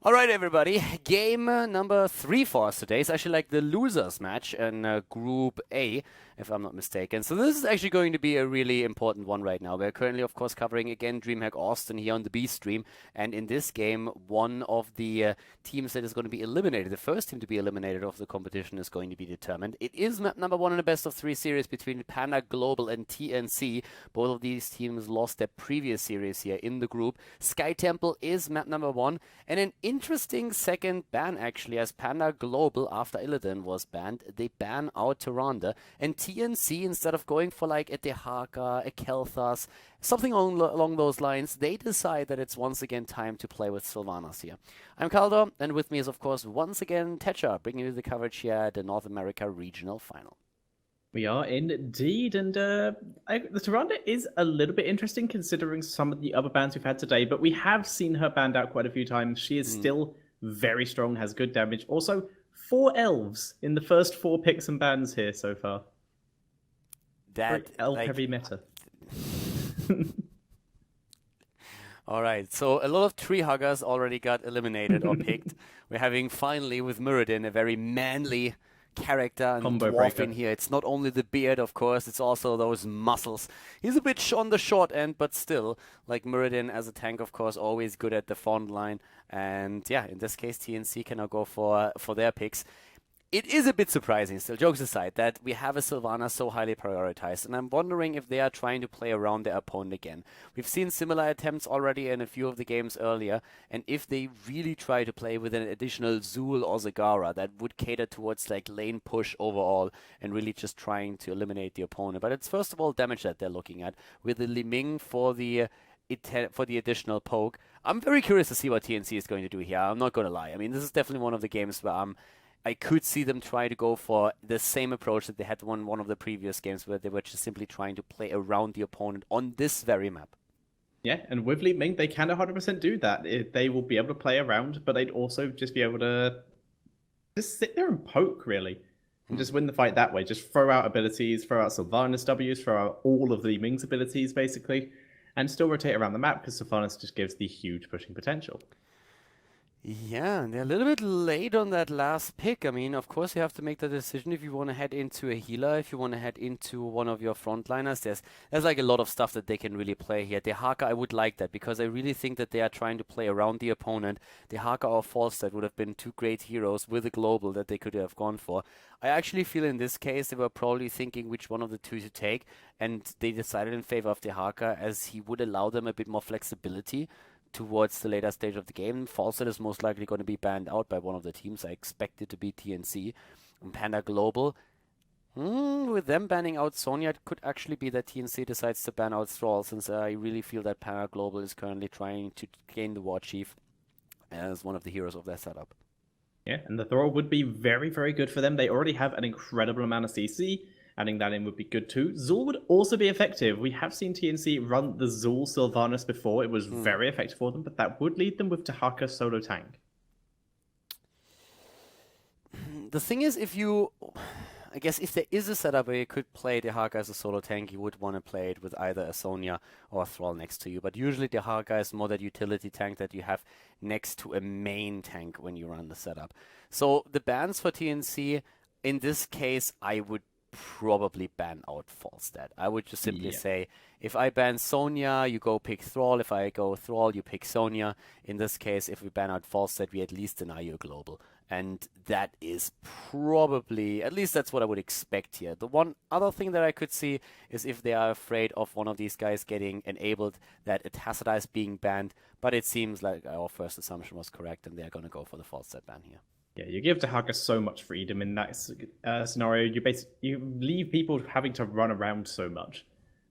All right, everybody. Game number 3 for us today is actually like the losers match in Group A, if I'm not mistaken. So this is actually going to be a really important one right now. We're currently, of course, covering again Dreamhack Austin here on the B stream. And in this game, one of the teams that is going to be eliminated, the first team to be eliminated of the competition, is going to be determined. It is map number 1 in a best-of-3 series between Panda Global and TNC. Both of these teams lost their previous series here in the group. Sky Temple is map number 1, and an interesting second ban actually, as Panda Global, after Illidan was banned, they ban out Tyrande, and TNC, instead of going for like a Dehaka, a Kel'Thas, something along those lines, they decide that it's once again time to play with Sylvanas here. I'm Khaldor, and with me is of course once again Tetcher, bringing you the coverage here at the North America Regional Final. We are indeed, and the Tyrande is a little bit interesting considering some of the other bans we've had today, but we have seen her banned out quite a few times. She is still very strong, has good damage. Also, 4 elves in the first 4 picks and bans here so far. That elf-heavy meta. All right, so a lot of tree huggers already got eliminated or picked. We're having finally with Muradin a very manly character and Combo dwarf breaker. in here. It's not only the beard, of course, it's also those muscles. He's a bit on the short end, but still, like Muradin as a tank, of course, always good at the front line. And yeah, in this case, TNC can now go for their picks. It is a bit surprising, still, jokes aside, that we have a Sylvanas so highly prioritized, and I'm wondering if they are trying to play around their opponent again. We've seen similar attempts already in a few of the games earlier, and if they really try to play with an additional Zul or Zagara, that would cater towards like lane push overall, and really just trying to eliminate the opponent. But it's first of all damage that they're looking at, with the Li Ming for the additional poke. I'm very curious to see what TNC is going to do here, I'm not going to lie. I mean, this is definitely one of the games where I could see them try to go for the same approach that they had one of the previous games, where they were just simply trying to play around the opponent on this very map. Yeah, and with Li Ming, they can 100% do that. They will be able to play around, but they'd also just be able to just sit there and poke, really, and just win the fight that way. Just throw out abilities, throw out Sylvanas W's, throw out all of Li Ming's abilities, basically, and still rotate around the map, because Sylvanas just gives the huge pushing potential. Yeah, and they're a little bit late on that last pick. I mean, of course, you have to make the decision if you want to head into a healer, if you want to head into one of your frontliners. There's like a lot of stuff that they can really play here. Dehaka, I would like that, because I really think that they are trying to play around the opponent. Dehaka or Falstad would have been 2 great heroes with a global that they could have gone for. I actually feel in this case they were probably thinking which one of the 2 to take, and they decided in favor of Dehaka, as he would allow them a bit more flexibility towards the later stage of the game. Falset is most likely going to be banned out by one of the teams. I expect it to be TNC. And Panda Global, with them banning out Sonya, it could actually be that TNC decides to ban out Thrall, since I really feel that Panda Global is currently trying to gain the War Chief as one of the heroes of their setup. Yeah, and the Thrall would be very, very good for them. They already have an incredible amount of CC. Adding that in would be good too. Zul would also be effective. We have seen TNC run the Zul Sylvanas before. It was very effective for them, but that would lead them with Dehaka solo tank. The thing is, I guess if there is a setup where you could play Dehaka as a solo tank, you would want to play it with either a Sonya or a Thrall next to you. But usually Dehaka is more that utility tank that you have next to a main tank when you run the setup. So the bans for TNC, in this case, I would probably ban out Falstad. I would just simply say, if I ban Sonya, you go pick Thrall. If I go Thrall, you pick Sonya. In this case, if we ban out Falstad, we at least deny your global. And that is probably, at least that's what I would expect here. The one other thing that I could see is if they are afraid of one of these guys getting enabled, that a Tacita is being banned. But it seems like our first assumption was correct, and they're going to go for the Falstad ban here. Yeah, you give Dehaka so much freedom in that scenario. You leave people having to run around so much,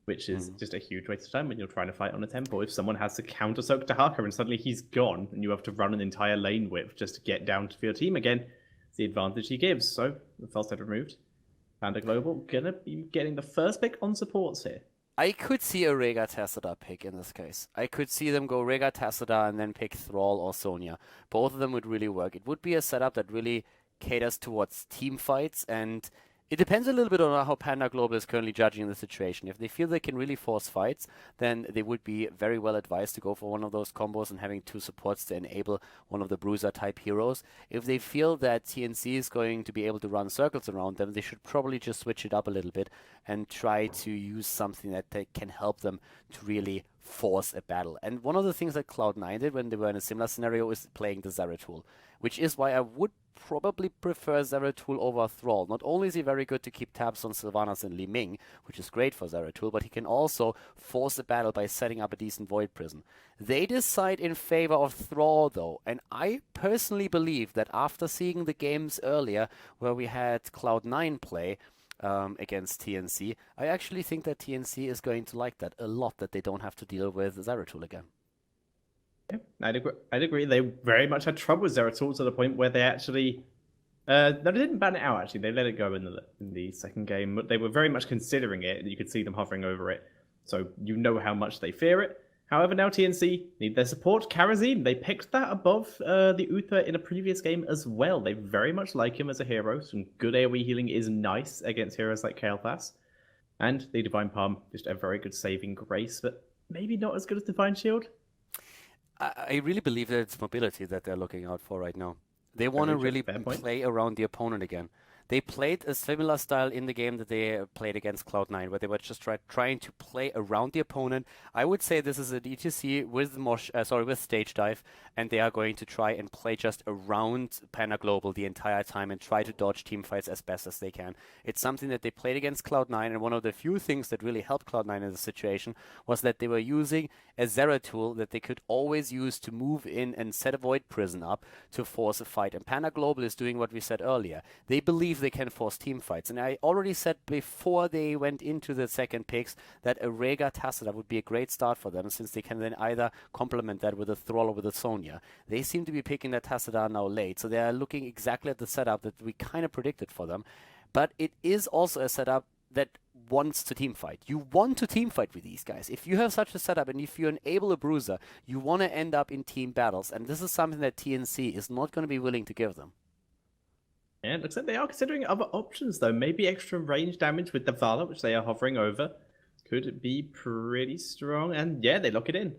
which is just a huge waste of time when you're trying to fight on a tempo. If someone has to counter soak Dehaka and suddenly he's gone, and you have to run an entire lane width just to get down to your team again, it's the advantage he gives. So the first head removed. Panda Global gonna be getting the first pick on supports here. I could see a Rhaegar Tacita pick in this case. I could see them go Rhaegar Tacita and then pick Thrall or Sonya. Both of them would really work. It would be a setup that really caters towards team fights, and It depends a little bit on how Panda Global is currently judging the situation. If they feel they can really force fights, then they would be very well advised to go for one of those combos and having two supports to enable one of the bruiser type heroes. If they feel that TNC is going to be able to run circles around them, they should probably just switch it up a little bit and try to use something that can help them to really force a battle. And one of the things that Cloud9 did when they were in a similar scenario is playing the Zeratul, which is why I would probably prefer Zeratul over Thrall. Not only is he very good to keep tabs on Sylvanas and Li Ming, which is great for Zeratul, but he can also force a battle by setting up a decent Void Prison. They decide in favor of Thrall though, and I personally believe that after seeing the games earlier where we had Cloud9 play against TNC, I actually think that TNC is going to like that a lot, that they don't have to deal with Zeratul again. Yeah, I'd agree. They very much had trouble with Zeratul to the point where they actually... they didn't ban it out, actually. They let it go in the second game. But they were very much considering it, and you could see them hovering over it. So you know how much they fear it. However, now TNC need their support. Karazim, they picked that above the Uther in a previous game as well. They very much like him as a hero. Some good AoE healing is nice against heroes like Kael'thas. And the Divine Palm, just a very good saving grace, but maybe not as good as Divine Shield. I really believe that it's mobility that they're looking out for right now. They want to really play around the opponent again. They played a similar style in the game that they played against Cloud9, where they were just trying to play around the opponent. I would say this is a DTC with with Stage Dive, and they are going to try and play just around Panda Global the entire time and try to dodge team fights as best as they can. It's something that they played against Cloud9, and one of the few things that really helped Cloud9 in the situation was that they were using a Zeratul that they could always use to move in and set a Void Prison up to force a fight. And Panda Global is doing what we said earlier. They believe they can force team fights. And I already said before they went into the second picks that a Rhaegar Tassadar would be a great start for them, since they can then either complement that with a Thrall or with a Sonya. They seem to be picking that Tassadar now late, so they are looking exactly at the setup that we kind of predicted for them. But it is also a setup that wants to team fight. You want to team fight with these guys. If you have such a setup and if you enable a bruiser, you want to end up in team battles, and this is something that TNC is not going to be willing to give them. Yeah, it looks like they are considering other options, though. Maybe extra range damage with the Vala, which they are hovering over, could be pretty strong. And yeah, they lock it in.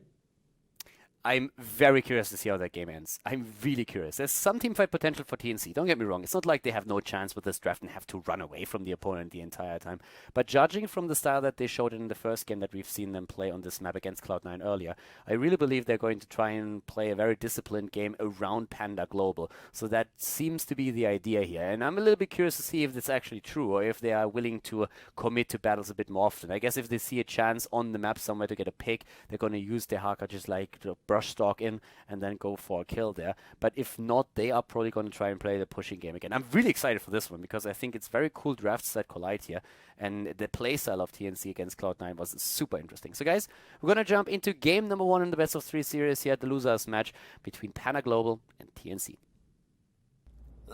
I'm very curious to see how that game ends. I'm really curious. There's some teamfight potential for TNC. Don't get me wrong. It's not like they have no chance with this draft and have to run away from the opponent the entire time. But judging from the style that they showed in the first game that we've seen them play on this map against Cloud9 earlier, I really believe they're going to try and play a very disciplined game around Panda Global. So that seems to be the idea here. And I'm a little bit curious to see if it's actually true, or if they are willing to commit to battles a bit more often. I guess if they see a chance on the map somewhere to get a pick, they're going to use their Haka just like to brush stalk in and then go for a kill there. But if not, they are probably going to try and play the pushing game again. I'm really excited for this one because I think it's very cool drafts that collide here, and the playstyle of TNC against Cloud9 was super interesting. So guys, we're going to jump into game number 1 in the best of 3 series here at the losers match between Panda Global and TNC.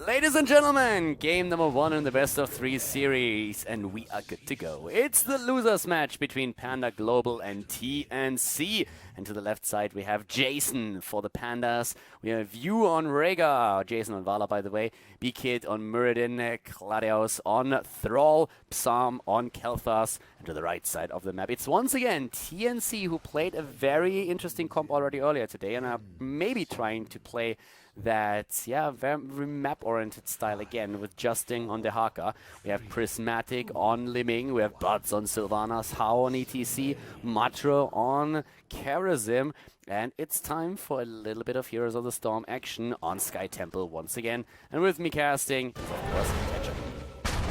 Ladies and gentlemen, game number 1 in the best of 3 series, and we are good to go. It's the losers match between Panda Global and TNC. And to the left side we have Jason for the Pandas. We have you on Rhaegar, Jason on Vala by the way, B-Kid on Muradin, Claudius on Thrall, Psalm on Kael'thas. And to the right side of the map, it's once again TNC, who played a very interesting comp already earlier today and are maybe trying to play that, very map-oriented style again, with Justin on the Haka. We have Prismatic on Li Ming, we have Buds on Sylvanas, Hao on ETC, Matro on Karazim, and it's time for a little bit of Heroes of the Storm action on Sky Temple once again. And with me casting, of course, Tetcher.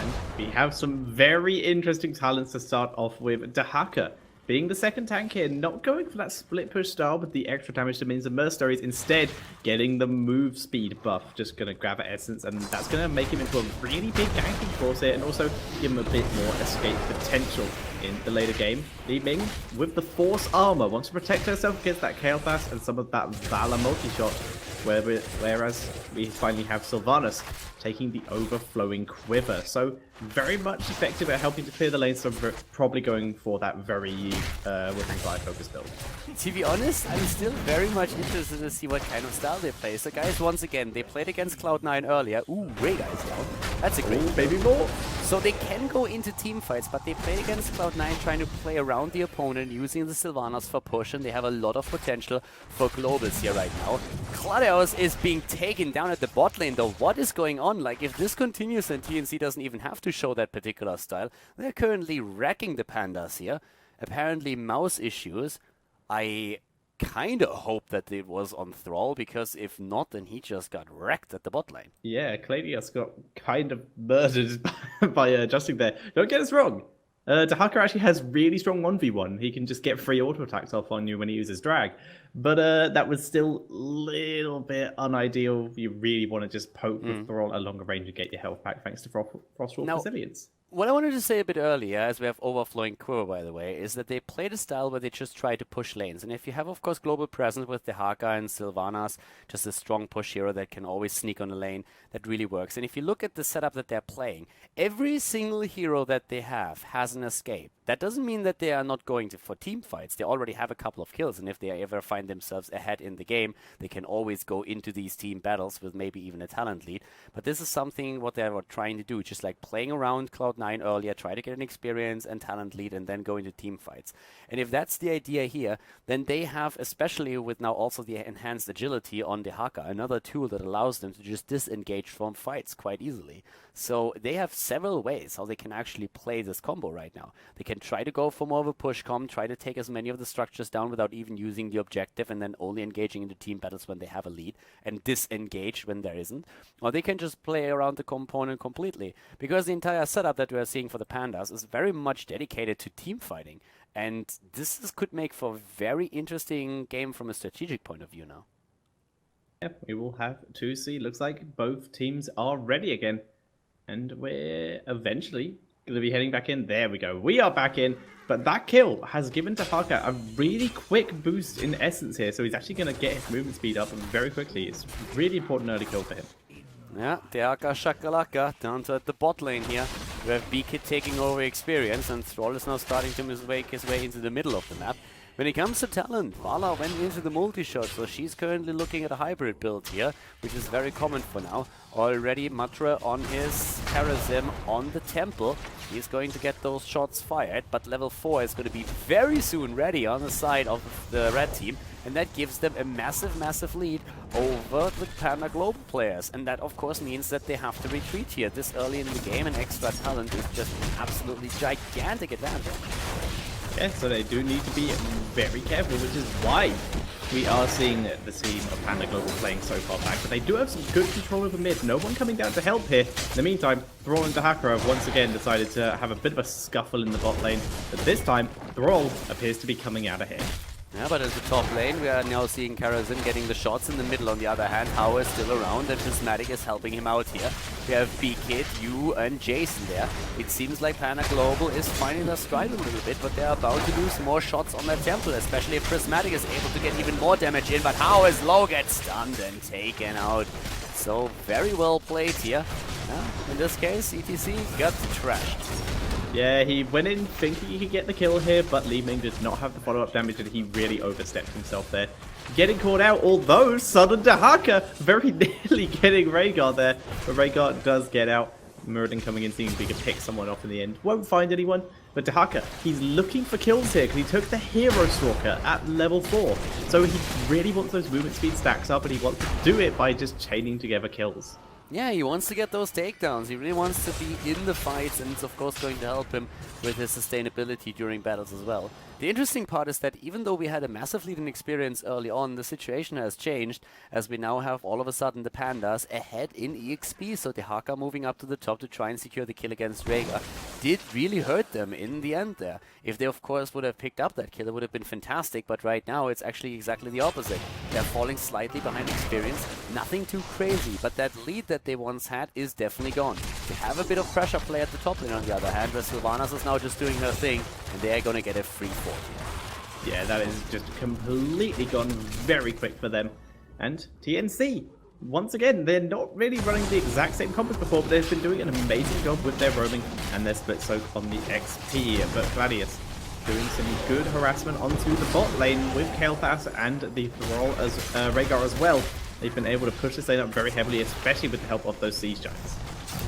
And we have some very interesting talents to start off with. Dahaka being the second tank here, not going for that split push style with the extra damage to minions and mercenaries, instead getting the move speed buff. Just going to grab an essence, and that's going to make him into a really big ganking force here, and also give him a bit more escape potential in the later game. Li Ming with the force armor wants to protect herself against that Kael'thas and some of that Vala multi-shot, whereas we finally have Sylvanas taking the overflowing quiver. So very much effective at helping to clear the lane, so probably going for that very Whipping Fire focus build. To be honest, I'm still very much interested to see what kind of style they play. So guys, once again, they played against Cloud9 earlier. Ooh, Rhaegar is down. That's a great maybe more. So they can go into team fights, but they play against Cloud9 trying to play around the opponent, using the Sylvanas for push, and they have a lot of potential for globals here right now. Gladios is being taken down at the bot lane though. What is going on? Like, if this continues and TNC doesn't even have to show that particular style, they're currently wrecking the Pandas here. Apparently mouse issues. I kind of hope that it was on Thrall, because if not, then he just got wrecked at the bot lane. Yeah, Gladius got kind of murdered by adjusting there. Don't get us wrong. Dahaka actually has really strong 1v1. He can just get free auto attacks off on you when he uses drag. But that was still a little bit unideal. You really want to just poke with Thrall at longer range and get your health back thanks to Frostwolf Resilience. What I wanted to say a bit earlier, as we have Overflowing Quiver, by the way, is that they played a style where they just try to push lanes. And if you have, of course, global presence with Dahaka and Sylvanas, just a strong push hero that can always sneak on the lane, that really works. And if you look at the setup that they're playing, every single hero that they have has an escape. That doesn't mean that they are not going for team fights. They already have a couple of kills, and if they ever find themselves ahead in the game, they can always go into these team battles with maybe even a talent lead. But this is something what they were trying to do, just like playing around Cloud9 earlier, try to get an experience and talent lead, and then go into team fights. And if that's the idea here, then they have, especially with now also the enhanced agility on Dahaka, another tool that allows them to just disengage from fights quite easily. So they have several ways how they can actually play this combo right now. They can try to go for more of a push com, try to take as many of the structures down without even using the objective, and then only engaging into team battles when they have a lead, and disengage when there isn't. Or they can just play around the component completely, because the entire setup that we are seeing for the Pandas is very much dedicated to team fighting. And could make for a very interesting game from a strategic point of view now. Yep, we will have to see. Looks like both teams are ready again. And we're eventually going to be heading back in. There we go. We are back in. But that kill has given Dahaka a really quick boost in essence here. So he's actually going to get his movement speed up very quickly. It's a really important early kill for him. Yeah, Dahaka Shakalaka down to the bot lane here. We have B-Kid taking over experience, and Thrall is now starting to make his way into the middle of the map. When it comes to talent, Vala went into the multi-shot, so she's currently looking at a hybrid build here, which is very common for now. Already Matra on his Karazim on the temple. He's going to get those shots fired, but level 4 is going to be very soon ready on the side of the red team, and that gives them a massive lead over the Panda Global players. And that of course means that they have to retreat here this early in the game, and extra talent is just an absolutely gigantic advantage. Yeah, so they do need to be very careful, which is why we are seeing the team of Panda Global playing so far back. But they do have some good control over mid. No one coming down to help here. In the meantime, Thrall and Dahaka have once again decided to have a bit of a scuffle in the bot lane. But this time, Thrall appears to be coming out ahead. Yeah, but at the top lane, we are now seeing Karazin getting the shots. In the middle, on the other hand, Hao is still around, and Prismatic is helping him out here. We have B-Kid, you, and Jason there. It seems like Panda Global is finding their stride a little bit, but they're about to lose more shots on their temple, especially if Prismatic is able to get even more damage in. But Hao is low, gets stunned and taken out. So very well played here. In this case, ETC got trashed. Yeah, he went in thinking he could get the kill here, but Li Ming did not have the follow-up damage, and he really overstepped himself there. Getting caught out, although sudden Dahaka very nearly getting Rhaegar there. But Rhaegar does get out. Muradin coming in, seeing if he can pick someone off in the end. Won't find anyone. But Dahaka, he's looking for kills here because he took the Hero Stalker at level 4. So he really wants those movement speed stacks up, and he wants to do it by just chaining together kills. Yeah, he wants to get those takedowns. He really wants to be in the fights, and it's of course going to help him with his sustainability during battles as well. The interesting part is that even though we had a massive lead in experience early on, the situation has changed as we now have all of a sudden the Pandas ahead in EXP. So Dahaka moving up to the top to try and secure the kill against Rhaegar did really hurt them in the end there. If they of course would have picked up that kill, it would have been fantastic, but right now it's actually exactly the opposite. They're falling slightly behind experience, nothing too crazy, but that lead that they once had is definitely gone. They have a bit of pressure play at the top lane on the other hand, where Sylvanas is now just doing her thing, and they are going to get a free fort here. Yeah, that is just completely gone very quick for them. And TNC, once again, they're not really running the exact same combos before, but they've been doing an amazing job with their roaming and their split soak on the XP. But Gladius doing some good harassment onto the bot lane with Kael'thas and the Thrall as Rhaegar as well. They've been able to push this lane up very heavily, especially with the help of those Siege Giants.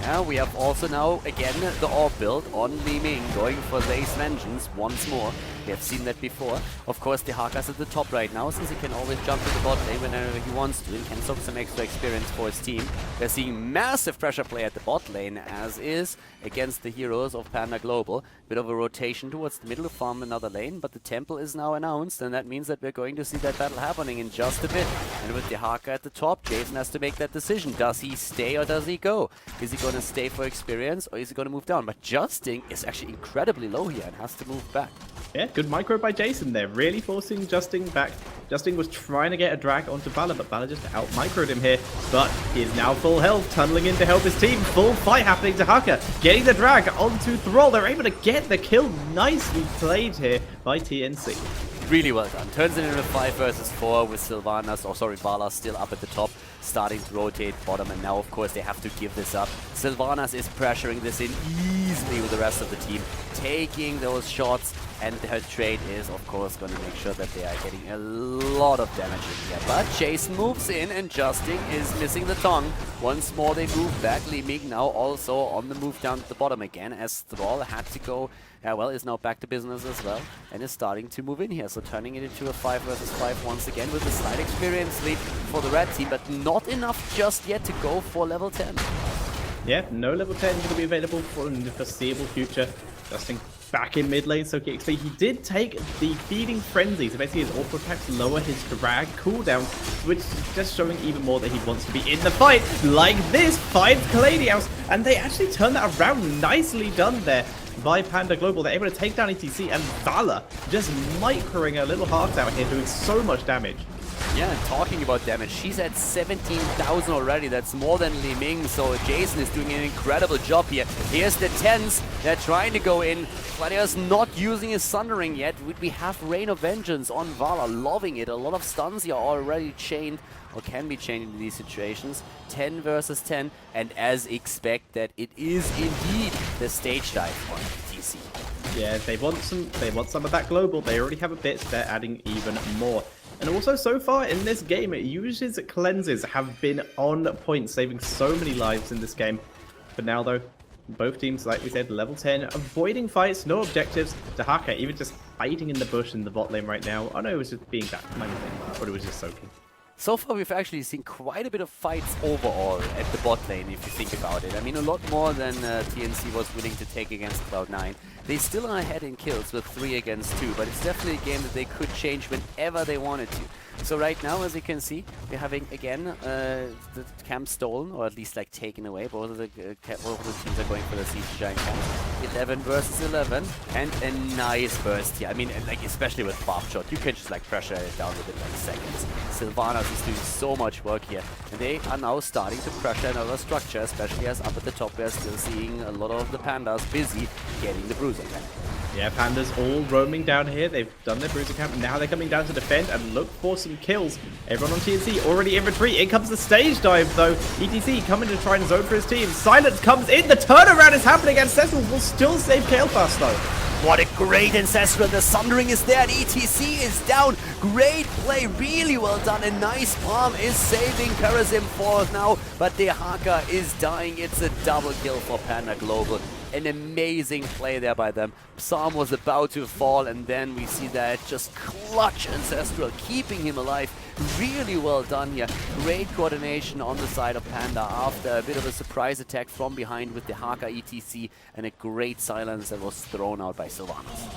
Yeah, we have also now, again, the orb build on Li Ming, going for the Ace Vengeance once more. We have seen that before. Of course, the Haka's at the top right now, since he can always jump to the bot lane whenever he wants to, and can soak some extra experience for his team. We're seeing massive pressure play at the bot lane, as is against the heroes of Panda Global. Bit of a rotation towards the middle to farm another lane, but the temple is now announced, and that means that we're going to see that battle happening in just a bit. And with the Haka at the top, Jason has to make that decision. Does he stay or does he go? Is he going to stay for experience, or is he going to move down? But Justin is actually incredibly low here and has to move back. Yeah, good micro by Jason there, really forcing Justin back. Justin was trying to get a drag onto Valor, but Valor just out-microed him here. But he is now full health, tunneling in to help his team. Full fight happening to Haka, getting the drag onto Thrall. They're able to get the kill. Nicely played here by TNC. Really well done. Turns it into a 5 versus 4 with Vala still up at the top, starting to rotate bottom, and now of course they have to give this up. Sylvanas is pressuring this in easily with the rest of the team, taking those shots, and her trade is of course going to make sure that they are getting a lot of damage in here. But Jason moves in, and Justin is missing the tongue. Once more they move back. Li Ming now also on the move down to the bottom again, as Thrall had to go, is now back to business as well, and is starting to move in here. So turning it into a 5 versus 5 once again with a slight experience lead for the red team, but not enough just yet to go for level 10. Yeah, no level 10 going to be available for the foreseeable future. Justin back in mid lane, so XP. He did take the Feeding Frenzy, so basically his auto attacks lower his drag cooldown, which is just showing even more that he wants to be in the fight. Like this, finds Khaldor, and they actually turn that around. Nicely done there by Panda Global. They're able to take down ETC, and Valor just microing her little heart out here, doing so much damage. Yeah, and talking about damage, she's at 17,000 already. That's more than Li Ming, so Jason is doing an incredible job here. Here's the 10s. They're trying to go in. Khaldor's not using his Sundering yet. We have Rain of Vengeance on Vala, loving it. A lot of stuns here already chained, or can be chained in these situations. 10 versus 10, and as expected, it is indeed the stage dive on TC. Yeah, they want some of that global. They already have a bit, so they're adding even more. And also, so far in this game, Yuji's cleanses have been on point, saving so many lives in this game. But now, though, both teams, like we said, level 10, avoiding fights, no objectives. Haka even just hiding in the bush in the bot lane right now. Oh no, it was just being that kind of thing, but it was just soaking. So far, we've actually seen quite a bit of fights overall at the bot lane, if you think about it. I mean, a lot more than TNC was willing to take against Cloud9. They still are ahead in kills with 3 against 2, but it's definitely a game that they could change whenever they wanted to. So right now, as you can see, we're having, again, the camp stolen, or at least, like, taken away. Both of the teams are going for the Siege Giant camp. 11 versus 11, and a nice burst here. I mean, like, especially with Barb Shot, you can just, like, pressure it down within, like, seconds. Sylvanas is doing so much work here, and they are now starting to pressure another structure, especially as up at the top we're still seeing a lot of the Pandas busy getting the Bruiser camp. Yeah, Pandas all roaming down here. They've done their Bruiser camp. Now they're coming down to defend and look for some kills. Everyone on TNC already in retreat. In comes the stage dive, though. ETC coming to try and zone for his team. Silence comes in. The turnaround is happening. Ancestral will still save Kael'thas, though. What a great Ancestral. The Sundering is there. ETC is down. Great play. Really well done. A nice farm is saving Karazim forth now. But the Haka is dying. It's a double kill for Panda Global. An amazing play there by them. Psalm was about to fall, and then we see that just clutch Ancestral, keeping him alive. Really well done here. Great coordination on the side of Panda after a bit of a surprise attack from behind with the Haka ETC, and a great silence that was thrown out by Sylvanas.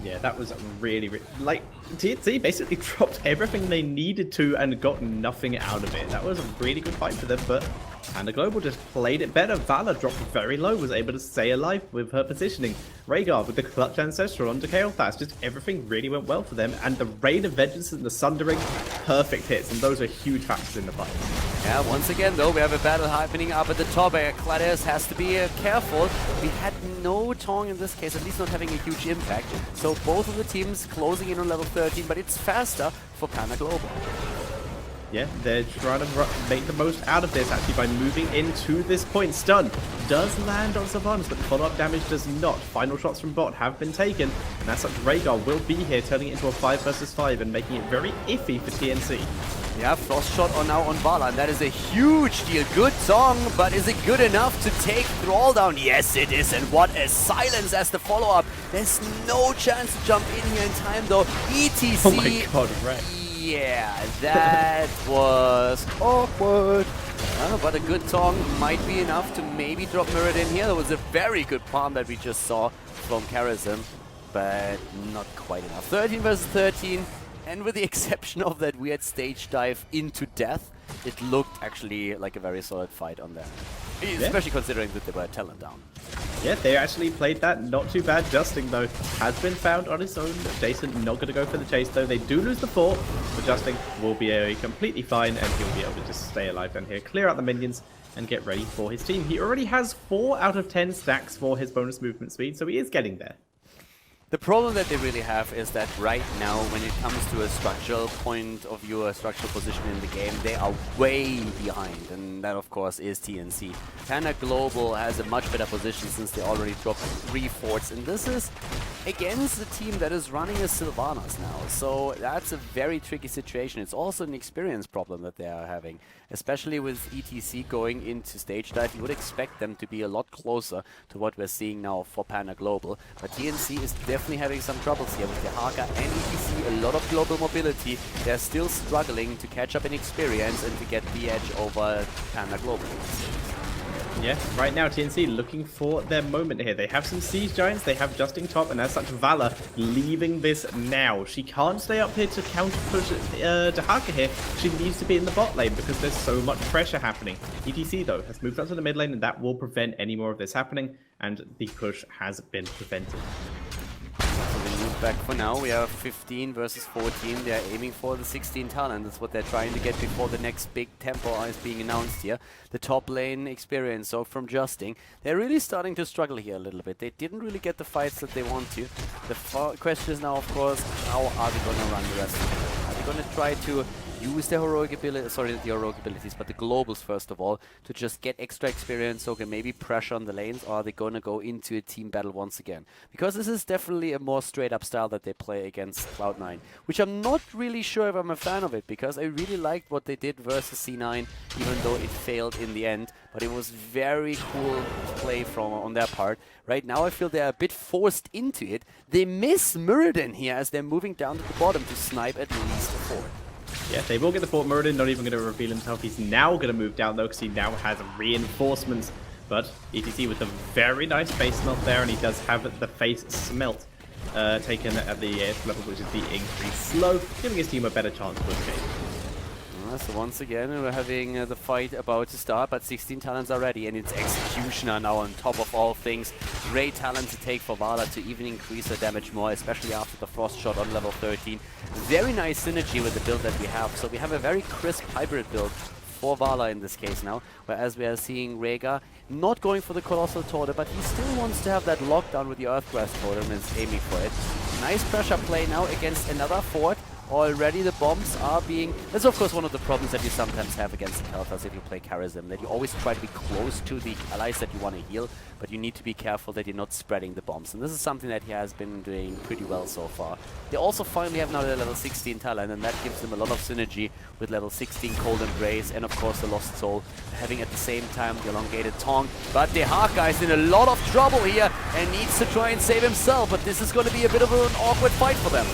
Yeah, that was really, like, TNC basically dropped everything they needed to and got nothing out of it. That was a really good fight for them, but Panda Global just played it better. Valor dropped very low, was able to stay alive with her positioning. Rhaegar with the clutch Ancestral onto Kael'thas. Just everything really went well for them, and the Rain of Vengeance and the Sundering, perfect hits, and those are huge factors in the fight. Yeah, once again, though, we have a battle happening up at the top. Khaldor has to be careful. We had no Tong in this case, at least not having a huge impact. So both of the teams closing in on level 13, but it's faster for Panda Global. Yeah, they're trying to make the most out of this, actually, by moving into this point. Stun does land on Sylvanas, but the follow-up damage does not. Final shots from bot have been taken, and as such, Rhaegar will be here, turning it into a 5 versus 5 and making it very iffy for TNC. Yeah, Frost Shot on now on Vala, and that is a huge deal. Good song, but is it good enough to take Thrall down? Yes, it is, and what a silence as the follow-up. There's no chance to jump in here in time, though. ETC... Oh my god, right. Yeah, that was awkward. But a good song might be enough to maybe drop Mirrodin here. There was a very good palm that we just saw from Karazim, but not quite enough. 13 versus 13. And with the exception of that weird stage dive into death, it looked actually like a very solid fight on there. Especially considering that they were talent down. Yeah, they actually played that not too bad. Justin, though, has been found on his own. Jason not going to go for the chase, though. They do lose the fort, but Justin will be completely fine, and he'll be able to just stay alive down here, clear out the minions, and get ready for his team. He already has 4 out of 10 stacks for his bonus movement speed, so he is getting there. The problem that they really have is that right now, when it comes to a structural point of view, a structural position in the game, they are way behind, and that of course is TNC. Panda Global has a much better position since they already dropped 3 forts, and this is against a team that is running a Sylvanas now, so that's a very tricky situation. It's also an experience problem that they are having, especially with ETC going into stage dive. You would expect them to be a lot closer to what we're seeing now for Panda Global, but TNC is definitely having some troubles here with the Haka and ETC, a lot of global mobility. They're still struggling to catch up in experience and to get the edge over Panda Global. Yeah, right now TNC looking for their moment here. They have some Siege Giants, they have Justin top, and as such Vala leaving this now. She can't stay up here to counter push Dahaka here. She needs to be in the bot lane because there's so much pressure happening. ETC though has moved up to the mid lane, and that will prevent any more of this happening, and the push has been prevented. So we move back for now. We have 15 versus 14. They're aiming for the 16 talent. That's what they're trying to get before the next big tempo is being announced here. The top lane experience, so from Justin. They're really starting to struggle here a little bit. They didn't really get the fights that they want to. The question is now, of course, how are they going to run the rest of it? Are they going to try to use their heroic abilities, sorry, not the heroic abilities, but the globals first of all, to just get extra experience so can maybe pressure on the lanes, or are they going to go into a team battle once again? Because this is definitely a more straight up style that they play against Cloud9, which I'm not really sure if I'm a fan of it, because I really liked what they did versus C9, even though it failed in the end, but it was very cool play from on their part. Right now I feel they're a bit forced into it. They miss Mirrodin here as they're moving down to the bottom to snipe at least a fort. Yeah, they will get the fort. Mirrodin not even going to reveal himself. He's now going to move down though because he now has reinforcements. But ETC with a very nice face smelt there, and he does have the face smelt taken at the AS level, which is the increased slow, giving his team a better chance to escape. So once again, we're having the fight about to start, but 16 talents are ready, and it's Executioner now on top of all things. Great talent to take for Vala to even increase her damage more, especially after the Frost Shot on level 13. Very nice synergy with the build that we have. So we have a very crisp hybrid build for Vala in this case now, whereas we are seeing Rhaegar not going for the Colossal Totem, but he still wants to have that lockdown with the Earthgrass Totem and is aiming for it. Nice pressure play now against another fort. Already the bombs are being... That's of course one of the problems that you sometimes have against the Telthas if you play Karazim, that you always try to be close to the allies that you want to heal, but you need to be careful that you're not spreading the bombs. And this is something that he has been doing pretty well so far. They also finally have now their level 16 talent, and that gives them a lot of synergy with level 16 Cold Embrace and of course the Lost Soul, having at the same time the elongated Taunt. But the Haka is in a lot of trouble here and needs to try and save himself, but this is going to be a bit of an awkward fight for them.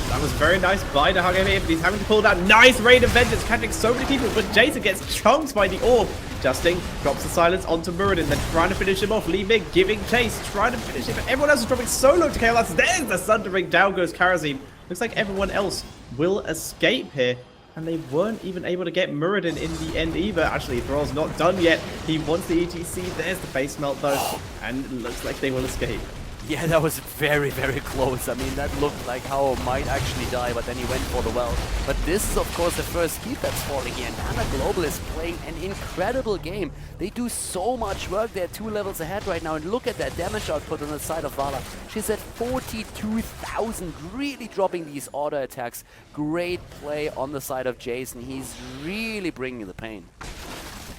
That was very nice by the Haka here, but he's having to pull that nice Raid of Vengeance, catching so many people, but Jason gets chunked by the orb. Justin drops the silence onto Mirrodin, then trying to finish him off. Lee Mig giving chase, trying to finish him, but everyone else is dropping so low to KO. There's the Sundering, down goes Karazim. Looks like everyone else will escape here, and they weren't even able to get Mirrodin in the end either. Actually, Thrall's not done yet. He wants the ETC. There's the face melt though, and it looks like they will escape. Yeah, that was very, very close. I mean, that looked like how might actually die, but then he went for the well. But this is, of course, the first keep that's falling here. And Panda Global is playing an incredible game. They do so much work. They're 2 levels ahead right now. And look at that damage output on the side of Vala. She's at 42,000, really dropping these auto attacks. Great play on the side of Jason. He's really bringing the pain.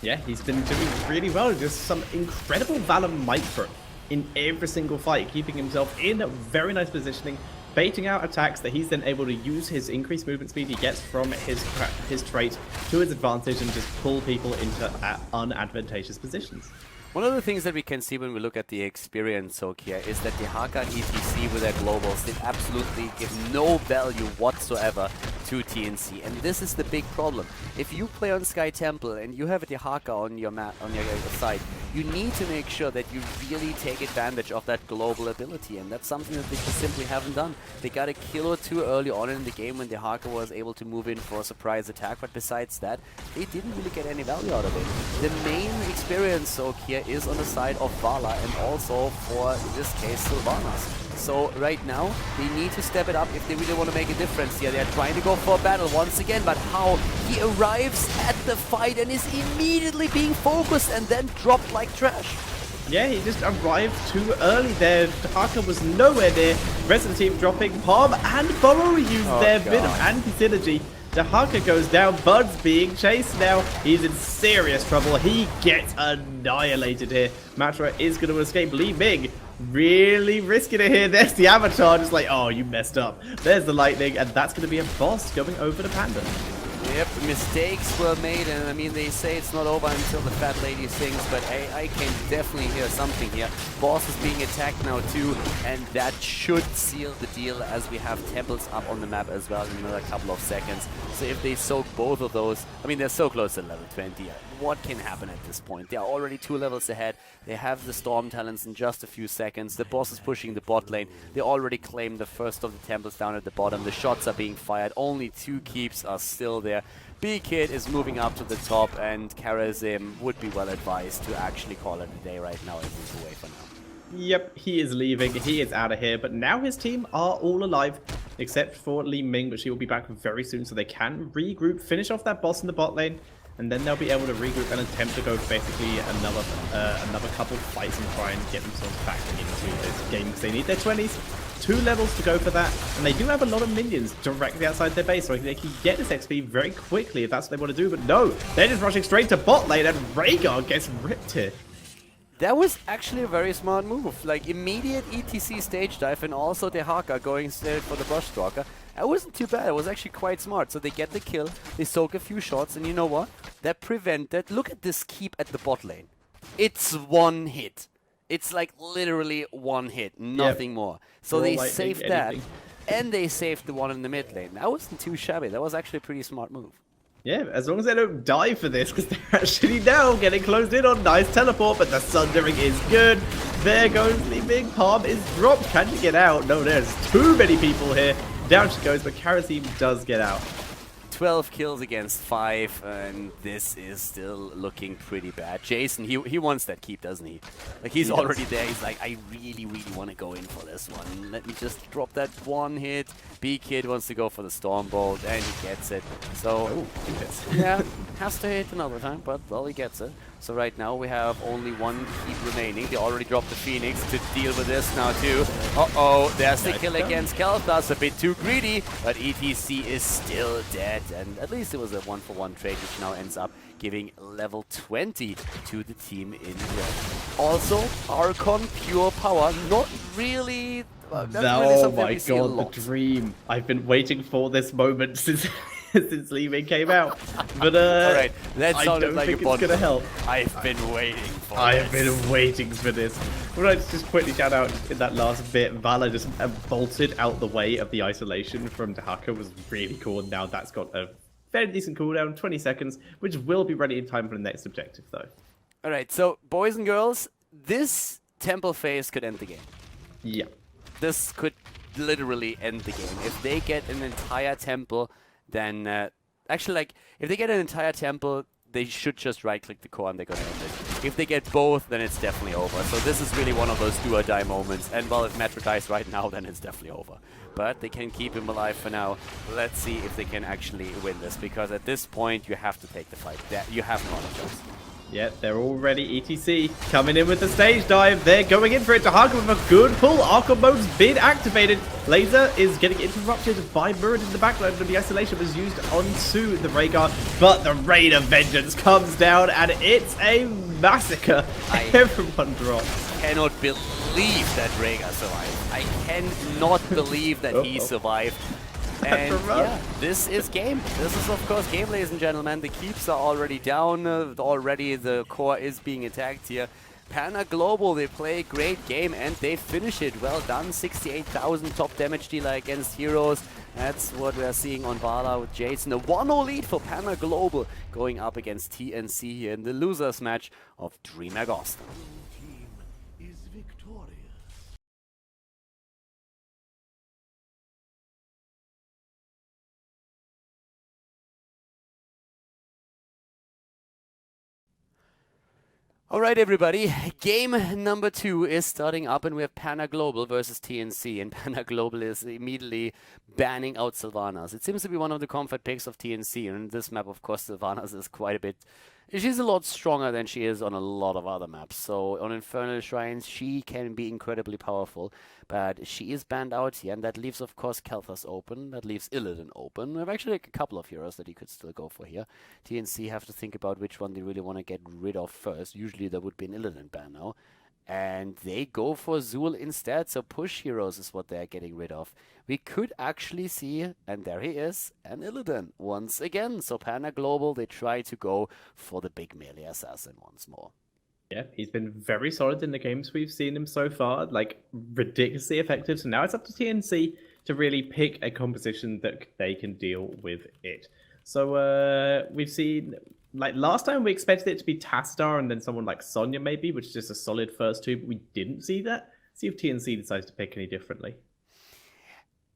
Yeah, he's been doing really well. There's some incredible Vala micro in every single fight, keeping himself in a very nice positioning, baiting out attacks that he's then able to use his increased movement speed he gets from his trait to his advantage and just pull people into unadvantageous positions. One of the things that we can see when we look at the experience soak here is that the Haka and ETC with their globals did absolutely give no value whatsoever to TNC, and this is the big problem. If you play on Sky Temple and you have the Haka on your map, on your side, you need to make sure that you really take advantage of that global ability, and that's something that they just simply haven't done. They got a kill or two early on in the game when the Haka was able to move in for a surprise attack, but besides that, they didn't really get any value out of it. The main experience soak here is on the side of Vala and also, for in this case, Sylvanas. So right now, they need to step it up if they really want to make a difference here. They're trying to go for a battle once again, but how? He arrives at the fight and is immediately being focused and then dropped like trash. Yeah, he just arrived too early there. Haka was nowhere near. Rest of the team dropping. Palm and Burrow used their bit of anti-synergy. Dahaka goes down. Bud's being chased now. He's in serious trouble. He gets annihilated here. Matra is going to escape. Li Ming really risking it here. There's the Avatar just like, oh, you messed up. There's the Lightning, and that's going to be a boss going over to Panda. Yep, mistakes were made, and I mean, they say it's not over until the fat lady sings, but I can definitely hear something here. Boss is being attacked now too, and that should seal the deal as we have temples up on the map as well in another couple of seconds. So if they soak both of those, I mean, they're so close to level 20. What can happen at this point? They are already 2 levels ahead. They have the Storm talents in just a few seconds. The boss is pushing the bot lane. They already claimed the first of the temples down at the bottom. The shots are being fired. Only 2 keeps are still there. B-Kid is moving up to the top, and Karazim would be well advised to actually call it a day right now and move away for now. Yep, he is leaving. He is out of here, but now his team are all alive, except for Li Ming, but she will be back very soon, so they can regroup, finish off that boss in the bot lane, and then they'll be able to regroup and attempt to go basically another couple fights and try and get themselves back into this game, because they need their 20s. 2 levels to go for that, and they do have a lot of minions directly outside their base, so they can get this XP very quickly if that's what they want to do, but no, they're just rushing straight to bot lane, and Rhaegar gets ripped here. That was actually a very smart move. Like, immediate ETC stage dive and also the Haka going straight for the Bushstalker. That wasn't too bad. It was actually quite smart. So they get the kill, they soak a few shots, and you know what? That prevented... Look at this keep at the bot lane. It's 1 hit. It's like literally 1 hit, nothing more. So they saved that, and they saved the one in the mid lane. That wasn't too shabby. That was actually a pretty smart move. Yeah, as long as they don't die for this, because they're actually now getting closed in on. Nice teleport, but the Sundering is good. There goes Li Ming. Palm is dropped. Can she get out? No, there's too many people here. Down she goes, but Karazim does get out. 12 kills against 5, and this is still looking pretty bad. Jason, he wants that keep, doesn't he? Like, he's already there. He's like, I really, really want to go in for this one. Let me just drop that 1 hit. B-Kid wants to go for the Stormbolt, and he gets it. So, yeah, has to hit another time, but, well, he gets it. So right now we have only 1 keep remaining. They already dropped the Phoenix to deal with this now too. Uh-oh, there's the kill against Kel'Thas, a bit too greedy, but ETC is still dead. And at least it was a 1-for-1 trade, which now ends up giving level 20 to the team in red. Also, Archon Pure Power, not really... Oh my god, the dream. I've been waiting for this moment since... since Li Ming came out, but alright, that sounded like it's gonna help. I've been waiting for I've been waiting for this. Well, let's just quickly shout out in that last bit. Vala just bolted out the way of the isolation from Dahaka was really cool. Now that's got a fairly decent cooldown, 20 seconds, which will be ready in time for the next objective, though. Alright, so boys and girls, this temple phase could end the game. Yeah. This could literally end the game. If they get an entire temple, then actually, like, if they get an entire temple, they should just right-click the core and they're gonna end it. If they get both, then it's definitely over. So this is really one of those do-or-die moments. And well, if Metro dies right now, then it's definitely over. But they can keep him alive for now. Let's see if they can actually win this, because at this point, you have to take the fight. You have no other choice. Yeah, they're already ETC coming in with the stage dive. They're going in for it. Dahaka with a good pull. Archon mode's been activated. Laser is getting interrupted by Murid in the background, and the isolation was used onto the Rhaegar. But the Rain of Vengeance comes down, and it's a massacre. Everyone drops. Cannot believe believe that Rhaegar survived. I cannot believe that he survived. And yeah, this is game. This is of course game, ladies and gentlemen. The keeps are already down. Already the core is being attacked here. Panda Global, they play a great game and they finish it. Well done. 68,000 top damage dealer against heroes. That's what we are seeing on Vala with Jason. A 1-0 lead for Panda Global going up against TNC here in the losers match of Dreamhack Austin. Alright everybody, game number 2 is starting up and we have Panda Global versus TNC, and Panda Global is immediately banning out Sylvanas. It seems to be one of the comfort picks of TNC, and in this map of course Sylvanas is quite a bit... She's a lot stronger than she is on a lot of other maps. So on Infernal Shrines she can be incredibly powerful, but she is banned out here, and that leaves of course Kel'Thas open, that leaves Illidan open. We have actually a couple of heroes that you could still go for here. TNC have to think about which one they really want to get rid of first. Usually there would be an Illidan ban now. And they go for Zul instead, so push heroes is what they're getting rid of. We could actually see, and there he is, an Illidan once again. So Panda Global, they try to go for the big melee assassin once more. Yeah, he's been very solid in the games we've seen him so far, like ridiculously effective. So now it's up to TNC to really pick a composition that they can deal with it. So we've seen... Like last time, we expected it to be Tassadar and then someone like Sonya maybe, which is just a solid first two, but we didn't see that. See if TNC decides to pick any differently.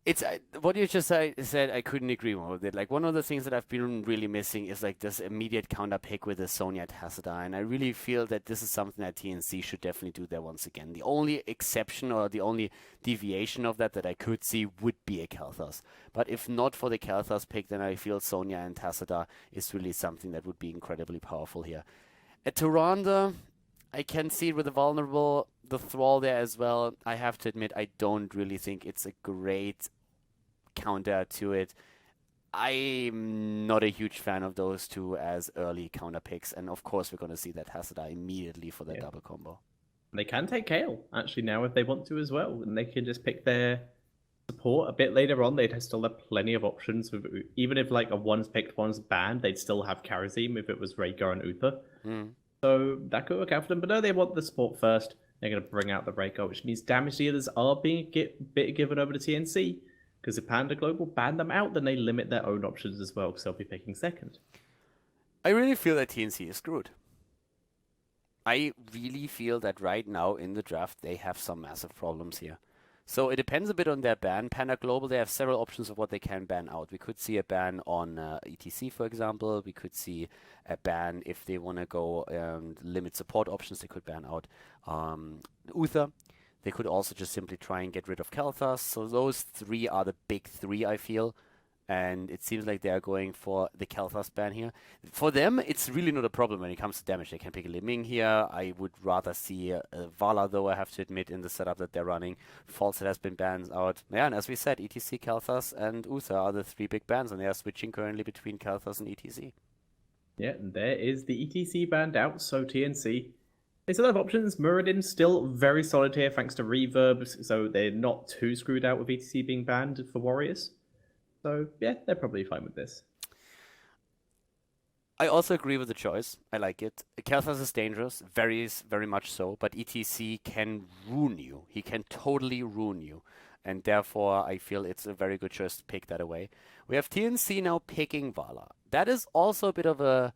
It's what you just said. I couldn't agree more with it. Like one of the things that I've been really missing is like this immediate counter pick with the Sonya Tassadar, and I really feel that this is something that TNC should definitely do there once again. The only exception or the only deviation of that I could see would be a Kel'Thas. But if not for the Kel'Thas pick, then I feel Sonya and Tassadar is really something that would be incredibly powerful here. At Tyrande, I can see it with the Thrall there as well. I have to admit, I don't really think it's a great counter to it. I'm not a huge fan of those two as early counter picks, and of course we're going to see that Tassadar immediately for that double combo. They can take Kayle actually now if they want to as well, and they can just pick their support a bit later on. They'd still have plenty of options. Even if like a one's picked, one's banned, they'd still have Kharazim if it was Rhaegar and Uther. So that could work out for them. But no, they want the support first. They're going to bring out the Rhaegar, which means damage dealers are being a bit given over to TNC. Because if Panda Global ban them out, then they limit their own options as well, because they'll be picking second. I really feel that TNC is screwed. I really feel that right now in the draft, they have some massive problems here. So it depends a bit on their ban. Panda Global, they have several options of what they can ban out. We could see a ban on ETC, for example. We could see a ban if they want to go limit support options. They could ban out Uther. They could also just simply try and get rid of Kel'Thas. So those three are the big three, I feel. And it seems like they are going for the Kel'Thas ban here. For them, it's really not a problem when it comes to damage. They can pick a Liming here. I would rather see Vala, though, I have to admit, in the setup that they're running. Falset has been banned out. Yeah, and as we said, ETC, Kel'Thas, and Uther are the three big bans, and they are switching currently between Kel'Thas and ETC. Yeah, and there is the ETC banned out, so TNC. They still have options. Muradin still very solid here, thanks to Reverb, so they're not too screwed out with ETC being banned for Warriors. So, yeah, they're probably fine with this. I also agree with the choice. I like it. Kel'Thas is dangerous, very much so, but ETC can ruin you. He can totally ruin you. And therefore, I feel it's a very good choice to pick that away. We have TNC now picking Vala. That is also a bit of a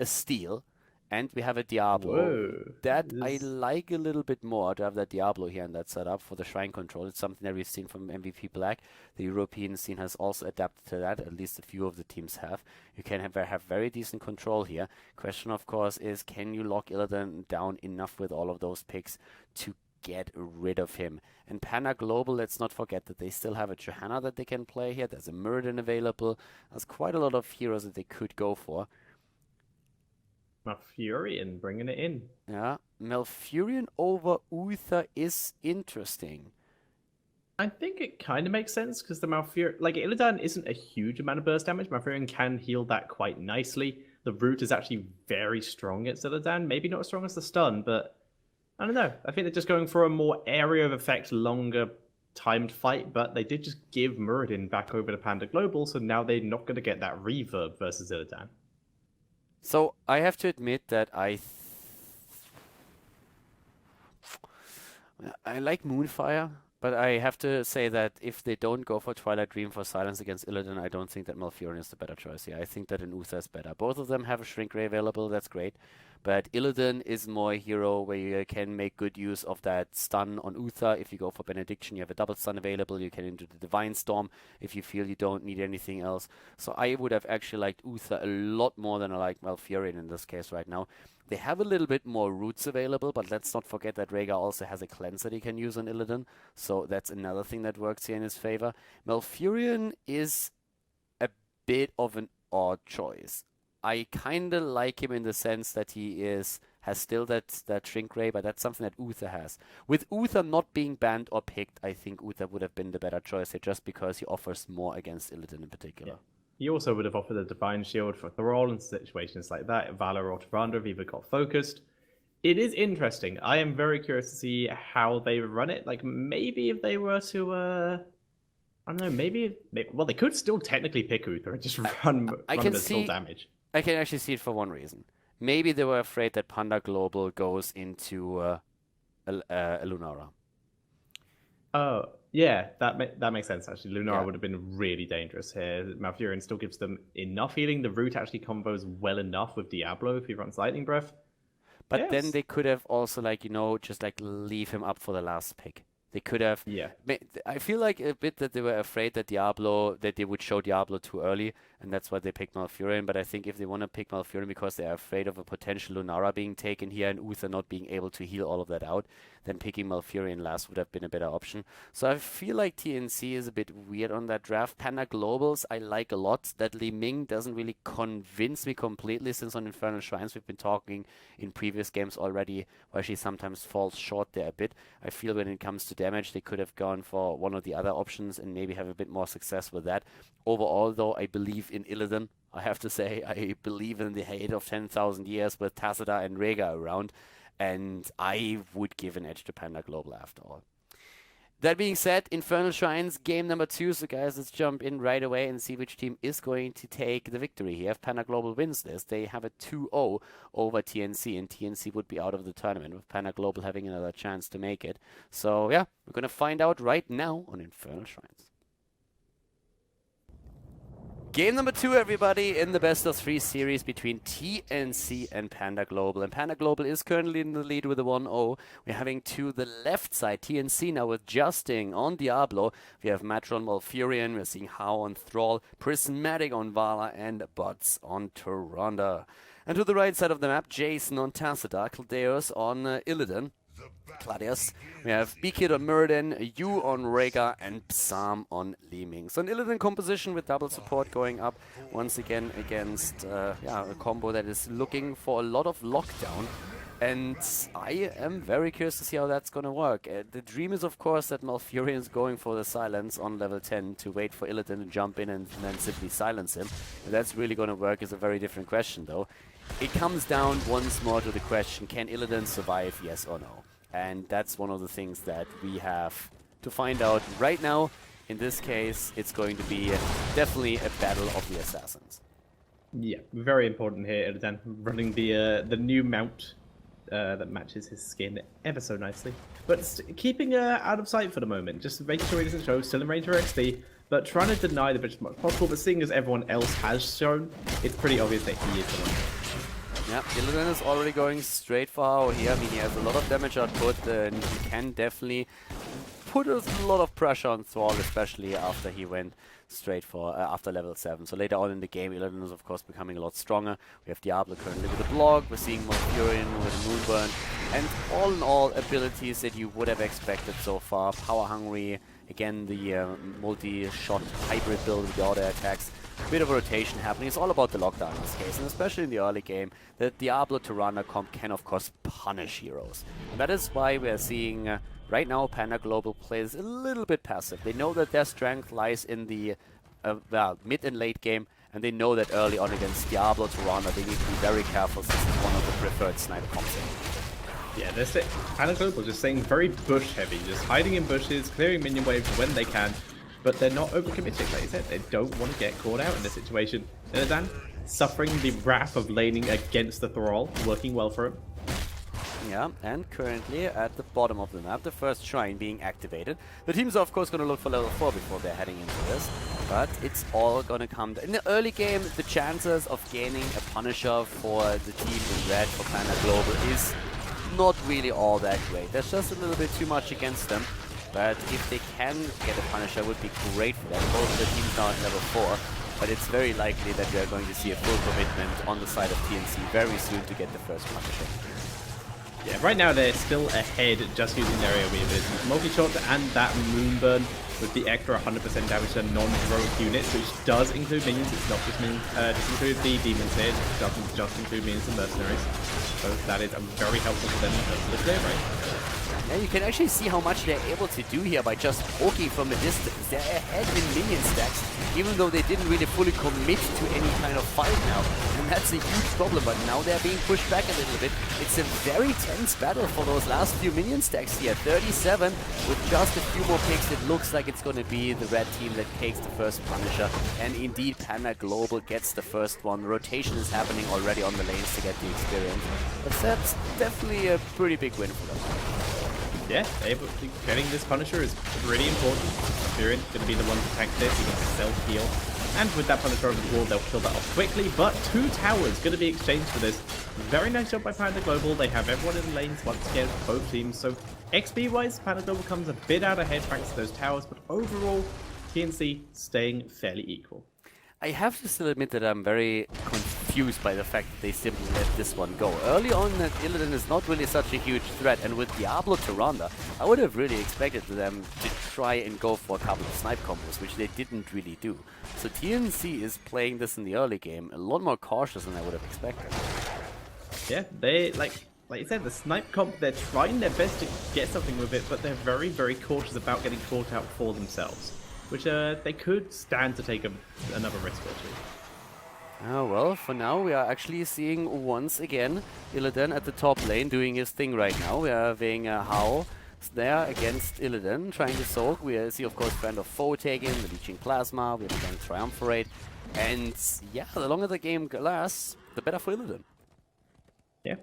steal. And we have a Diablo. Whoa. That I like a little bit more, to have that Diablo here in that setup for the shrine control. It's something that we've seen from MVP Black. The European scene has also adapted to that. At least a few of the teams have. You can have very decent control here. Question, of course, is can you lock Illidan down enough with all of those picks to get rid of him? And Panda Global, let's not forget that they still have a Johanna that they can play here. There's a Muradin available. There's quite a lot of heroes that they could go for. Malfurion bringing it in. Yeah, Malfurion over Uther is interesting. I think it kind of makes sense because the Malfurion, like Illidan isn't a huge amount of burst damage. Malfurion can heal that quite nicely. The root is actually very strong against Illidan. Maybe not as strong as the stun, but I don't know. I think they're just going for a more area of effect, longer timed fight, but they did just give Muradin back over to Panda Global, so now they're not going to get that reverb versus Illidan. So I have to admit that I like Moonfire, but I have to say that if they don't go for Twilight Dream for Silence against Illidan, I don't think that Malfurion is the better choice here. I think that an Uther is better. Both of them have a Shrink Ray available, that's great. But Illidan is more a hero where you can make good use of that stun on Uther. If you go for Benediction, you have a double stun available. You can into the Divine Storm if you feel you don't need anything else. So I would have actually liked Uther a lot more than I like Malfurion in this case right now. They have a little bit more roots available, but let's not forget that Rhaegar also has a cleanse that he can use on Illidan. So that's another thing that works here in his favor. Malfurion is a bit of an odd choice. I kind of like him in the sense that he has still that Shrink Ray, but that's something that Uther has. With Uther not being banned or picked, I think Uther would have been the better choice here just because he offers more against Illidan in particular. Yeah. He also would have offered a Divine Shield for Thrall in situations like that. Valor or Tyrande have either got focused. It is interesting. I am very curious to see how they run it. Like, maybe if they were to, I don't know, maybe well, they could still technically pick Uther and just run the full damage. I can actually see it for one reason. Maybe they were afraid that Panda Global goes into a Lunara. Oh, yeah, that makes sense, actually. Lunara would have been really dangerous here. Malfurion still gives them enough healing. The root actually combos well enough with Diablo if he runs Lightning Breath. But then they could have also, just leave him up for the last pick. They could have. Yeah. I feel like a bit that they were afraid that they would show Diablo too early, and that's why they picked Malfurion. But I think if they want to pick Malfurion because they are afraid of a potential Lunara being taken here and Uther not being able to heal all of that out, then picking Malfurion last would have been a better option. So I feel like TNC is a bit weird on that draft. Panda Globals I like a lot. That Li Ming doesn't really convince me completely, since on Infernal Shrines we've been talking in previous games already where she sometimes falls short there a bit. I feel when it comes to damage they could have gone for one of the other options and maybe have a bit more success with that. Overall though, I believe in Illidan. I have to say, I believe in the hate of 10,000 years with Tacita and Rhaegar around, and I would give an edge to Panda Global after all. That being said, Infernal Shrines, game number 2. So guys, let's jump in right away and see which team is going to take the victory here. If Panda Global wins this, they have a 2-0 over TNC, and TNC would be out of the tournament, with Panda Global having another chance to make it. So yeah, we're going to find out right now on Infernal Shrines. Game number 2, everybody, in the best of 3 series between TNC and Panda Global. And Panda Global is currently in the lead with a 1-0. We're having to the left side TNC now with Justing on Diablo. We have Matron Malfurion. We're seeing How on Thrall, Prismatic on Vala, and Bots on Tyrande. And to the right side of the map, Jason on Tacita, Claudeus on Illidan. Claudius. We have B-Kid on Muradin, Yu on Rhaegar, and Psalm on Li Ming. So an Illidan composition with double support going up once again against a combo that is looking for a lot of lockdown. And I am very curious to see how that's going to work. The dream is, of course, that Malfurion is going for the silence on level 10 to wait for Illidan to jump in and then simply silence him. If that's really going to work is a very different question, though. It comes down once more to the question, can Illidan survive, yes or no? And that's one of the things that we have to find out right now. In this case, it's going to be definitely a battle of the assassins. Yeah, very important here, Illidan, running the new mount that matches his skin ever so nicely. But keeping out of sight for the moment, just making sure he doesn't show, still in range for XD, but trying to deny the bit as much as possible, but seeing as everyone else has shown, it's pretty obvious that he is the one. Yeah, Illidan is already going straight for How here. I mean, he has a lot of damage output and he can definitely put a lot of pressure on Thrall, especially after he went straight for after level 7. So later on in the game, Illidan is of course becoming a lot stronger. We have Diablo currently with a block, we're seeing Malfurion with a Moonburn, and all in all abilities that you would have expected so far. Power hungry, again the multi-shot hybrid build with the auto attacks. Bit of a rotation happening. It's all about the lockdown in this case, and especially in the early game, the Diablo Tyrande comp can of course punish heroes. And that is why we are seeing right now Panda Global plays a little bit passive. They know that their strength lies in the mid and late game, and they know that early on against Diablo Tyrande they need to be very careful since it's one of the preferred sniper comps. Yeah, Panda Global just staying very bush heavy, just hiding in bushes, clearing minion waves when they can, but they're not overcommitting. Like I said, they don't want to get caught out in this situation. Illidan suffering the wrath of laning against the Thrall, working well for him. Yeah, and currently at the bottom of the map, the first shrine being activated. The teams are of course going to look for level 4 before they're heading into this, but it's all going to come in the early game. The chances of gaining a Punisher for the team in red, for Panda Global, is not really all that great. There's just a little bit too much against them, but if they can get a Punisher, it would be great for them. Both the teams now at level 4, but it's very likely that we are going to see a full commitment on the side of TNC very soon to get the first Punisher. Yeah, right now they're still ahead just using their AoE abilities. Multi-shot and that Moonburn with the extra 100% damage to non-heroic units, which does include minions. It's not just just include the demons here, it doesn't just include minions and mercenaries. So that is very helpful for them in terms of the clear rate. Yeah, you can actually see how much they're able to do here by just poking from a distance. They're ahead in minion stacks, even though they didn't really fully commit to any kind of fight now. And that's a huge problem, but now they're being pushed back a little bit. It's a very tense battle for those last few minion stacks here. 37 with just a few more picks. It looks like it's going to be the red team that takes the first Punisher. And indeed, Panda Global gets the first one. Rotation is happening already on the lanes to get the experience. But that's definitely a pretty big win for them. Yeah, getting this Punisher is pretty important. Infurion going to be the one to tank this. He can self-heal. And with that Punisher over the wall, they'll kill that off quickly. But 2 towers going to be exchanged for this. Very nice job by Panda Global. They have everyone in the lanes once again, both teams. So XP-wise, Panda Global comes a bit out ahead thanks to those towers. But overall, TNC staying fairly equal. I have to still admit that I'm very confused by the fact that they simply let this one go. Early on, that Illidan is not really such a huge threat, and with Diablo Tyrande, I would have really expected them to try and go for a couple of snipe combos, which they didn't really do. So TNC is playing this in the early game a lot more cautious than I would have expected. Yeah, they, like you said, the snipe comp, they're trying their best to get something with it, but they're very, very cautious about getting caught out for themselves. Which they could stand to take another risk or two. Oh, well, for now we are actually seeing once again Illidan at the top lane doing his thing right now. We are having Hao there against Illidan trying to soak. We see, of course, Friend of Foe taking the Leeching Plasma. We have again Triumvirate. And yeah, the longer the game lasts, the better for Illidan. Yeah,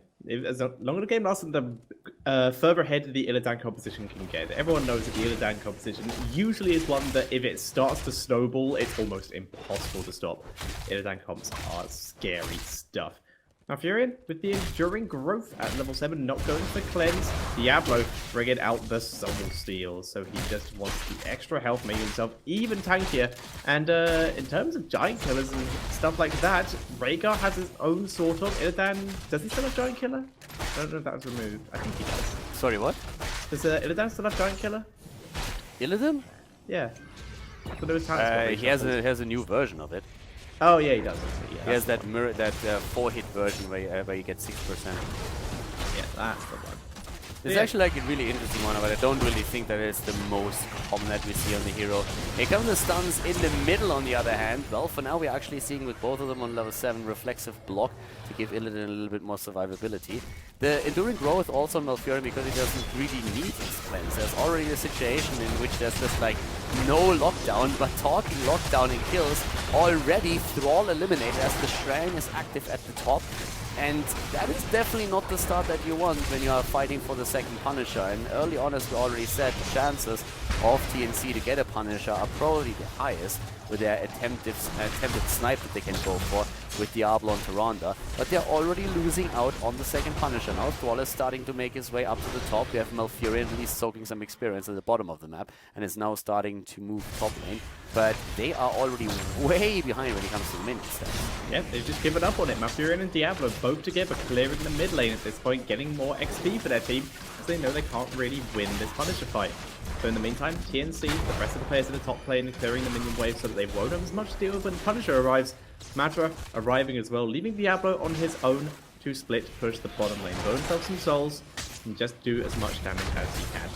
as long as the game lasts, the further ahead the Illidan composition can get. Everyone knows that the Illidan composition usually is one that if it starts to snowball, it's almost impossible to stop. Illidan comps are scary stuff. Now Furion, with the enduring growth at level 7, not going for cleanse, Diablo bringing out the Soul Steal, so he just wants the extra health, making himself even tankier. And in terms of giant killers and stuff like that, Rhaegar has his own sort of. Illidan, does he still have giant killer? I don't know if that was removed. I think he does. Sorry, what? Does Illidan still have giant killer? Illidan? Yeah. But there was times he has a new version of it. Oh yeah, he does. Yeah, he has that 4-hit version where you get 6%. Yeah, that's the one. It's actually like a really interesting one, but I don't really think that it's the most common that we see on the hero. Here come the stuns in the middle on the other hand. Well, for now we're actually seeing with both of them on level 7 reflexive block to give Illidan a little bit more survivability. The enduring growth also on Malfurion because he doesn't really need his cleanse. There's already a situation in which there's just like no lockdown, but talking lockdown and kills already Thrall eliminated as the Shrine is active at the top. And that is definitely not the start that you want when you are fighting for the second Punisher. And early on, as we already said, the chances of TNC to get a Punisher are probably the highest with their attempted snipe that they can go for with Diablo and Tyrande. But they're already losing out on the second Punisher now. Thrall is starting to make his way up to the top. We have Malfurion at least soaking some experience at the bottom of the map and is now starting to move top lane. But they are already way behind when it comes to the minion stats. Yeah, they've just given up on it. Malfurion and Diablo both together clearing the mid lane at this point, getting more XP for their team, because they know they can't really win this Punisher fight. So in the meantime, TNC, the rest of the players in the top lane, clearing the minion wave so that they won't have as much to deal with when Punisher arrives. Matra arriving as well, leaving Diablo on his own to split push the bottom lane. Burn himself some souls and just do as much damage as he can.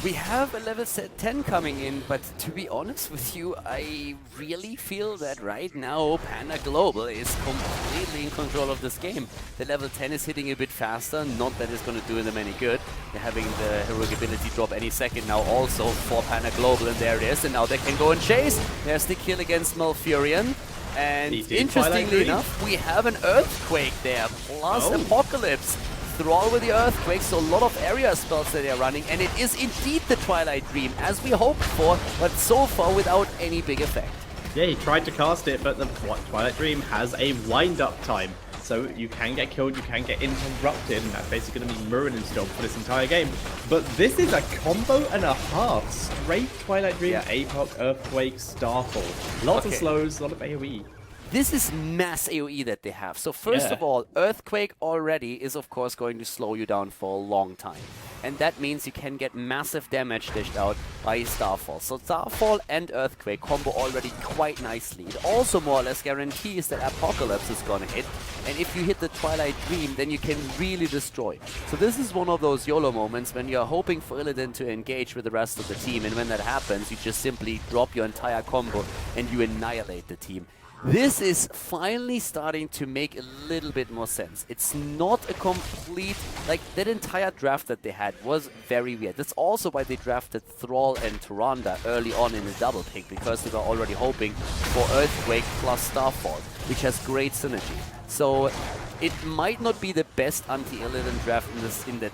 We have a level 10 coming in, but to be honest with you, I really feel that right now Panda Global is completely in control of this game. The level 10 is hitting a bit faster, not that it's going to do them any good. They're having the heroic ability drop any second now also for Panda Global, and there it is, and now they can go and chase. There's the kill against Malfurion. And interestingly enough, we have an Earthquake there, plus Apocalypse. Thrall with the Earthquake, so a lot of area spells that they're running, and it is indeed the Twilight Dream, as we hoped for, but so far without any big effect. Yeah, he tried to cast it, but the Twilight Dream has a wind-up time. So you can get killed, you can get interrupted, and that's basically going to be Muradin's job for this entire game. But this is a combo and a half. Straight Twilight Dream, APOC, Earthquake, Starfall. Lots of slows, a lot of AoE. This is mass AoE that they have. So first of all, Earthquake already is of course going to slow you down for a long time. And that means you can get massive damage dished out by Starfall. So Starfall and Earthquake combo already quite nicely. It also more or less guarantees that Apocalypse is gonna hit. And if you hit the Twilight Dream, then you can really destroy. So this is one of those YOLO moments when you're hoping for Illidan to engage with the rest of the team. And when that happens, you just simply drop your entire combo and you annihilate the team. This is finally starting to make a little bit more sense. It's not a complete, like that entire draft that they had was very weird. That's also why they drafted Thrall and Tyrande early on in the double pick, because they were already hoping for Earthquake plus Starfall, which has great synergy. So it might not be the best anti-Illidan draft in the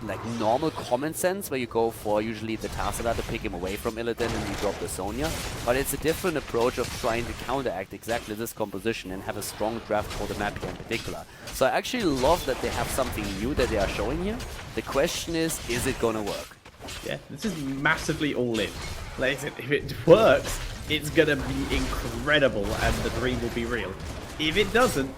like normal common sense, where you go for usually the Tassadar to pick him away from Illidan and you drop the Sonya. But it's a different approach of trying to counteract exactly this composition and have a strong draft for the map here in particular. So I actually love that they have something new that they are showing here. The question is it gonna work? Yeah, this is massively all in. Like I said, if it works, it's gonna be incredible and the dream will be real. If it doesn't,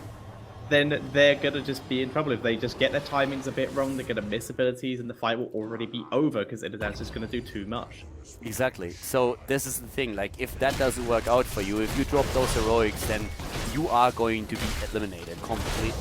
then they're going to just be in trouble. If they just get their timings a bit wrong, they're going to miss abilities and the fight will already be over because Illidan's just going to do too much. Exactly. So this is the thing, like if that doesn't work out for you, if you drop those heroics, then you are going to be eliminated completely.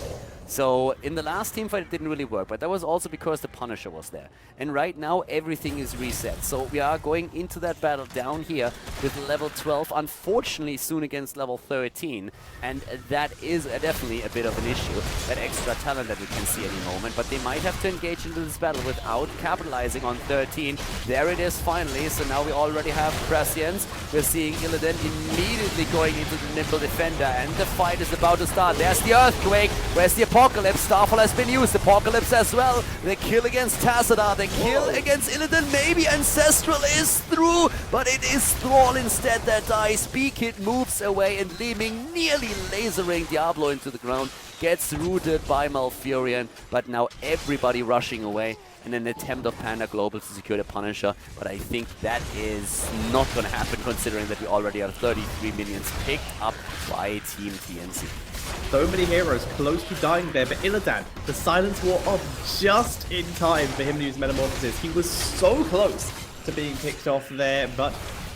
So in the last team fight it didn't really work, but that was also because the Punisher was there. And right now everything is reset. So we are going into that battle down here with level 12, unfortunately soon against level 13. And that is definitely a bit of an issue, that extra talent that we can see any moment. But they might have to engage into this battle without capitalizing on 13. There it is finally. So now we already have Prescience. We're seeing Illidan immediately going into the Nimble Defender, and the fight is about to start. There's the Earthquake. Where's the Apocalypse? Starfall has been used. Apocalypse as well. The kill against Tassadar. The kill against Illidan. Maybe Ancestral is through, but it is Thrall instead that dies. B-Kid moves away and leaving, nearly lasering Diablo into the ground. Gets rooted by Malfurion, but now everybody rushing away in an attempt of Panda Global to secure the Punisher. But I think that is not going to happen, considering that we already have 33 minions picked up by Team TNC. So many heroes close to dying there, but Illidan, the silence wore off just in time for him to use Metamorphosis. He was so close to being picked off there, but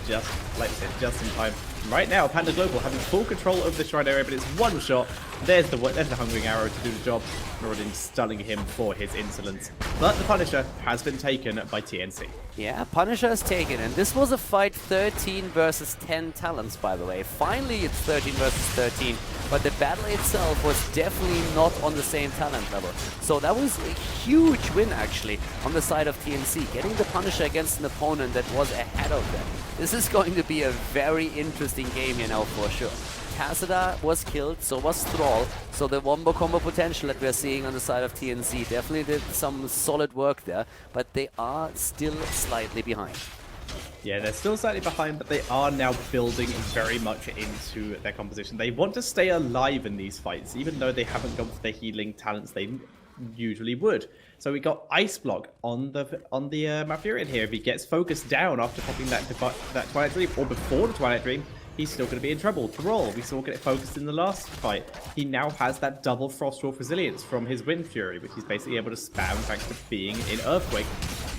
just, like I said, just in time. Right now, Panda Global having full control of the Shrine area, but it's one shot. There's the Hungering Arrow to do the job. Muradin stunning him for his insolence. But the Punisher has been taken by TNC. Yeah, Punisher is taken, and this was a fight 13 versus 10 talents, by the way. Finally, it's 13 versus 13, but the battle itself was definitely not on the same talent level. So that was a huge win, actually, on the side of TNC, getting the Punisher against an opponent that was ahead of them. This is going to be a very interesting game here now for sure. Tassadar was killed, so was Thrall, so the wombo combo potential that we're seeing on the side of TNC definitely did some solid work there, but they are still slightly behind. Yeah, they're still slightly behind, but they are now building very much into their composition. They want to stay alive in these fights, even though they haven't gone for the healing talents they usually would. So we got Ice Block on the Malfurion here. If he gets focused down after popping that Twilight Dream, or before the Twilight Dream, he's still going to be in trouble. Thrall, we saw get focused in the last fight. He now has that double Frostwolf resilience from his Wind Fury, which he's basically able to spam thanks to being in Earthquake.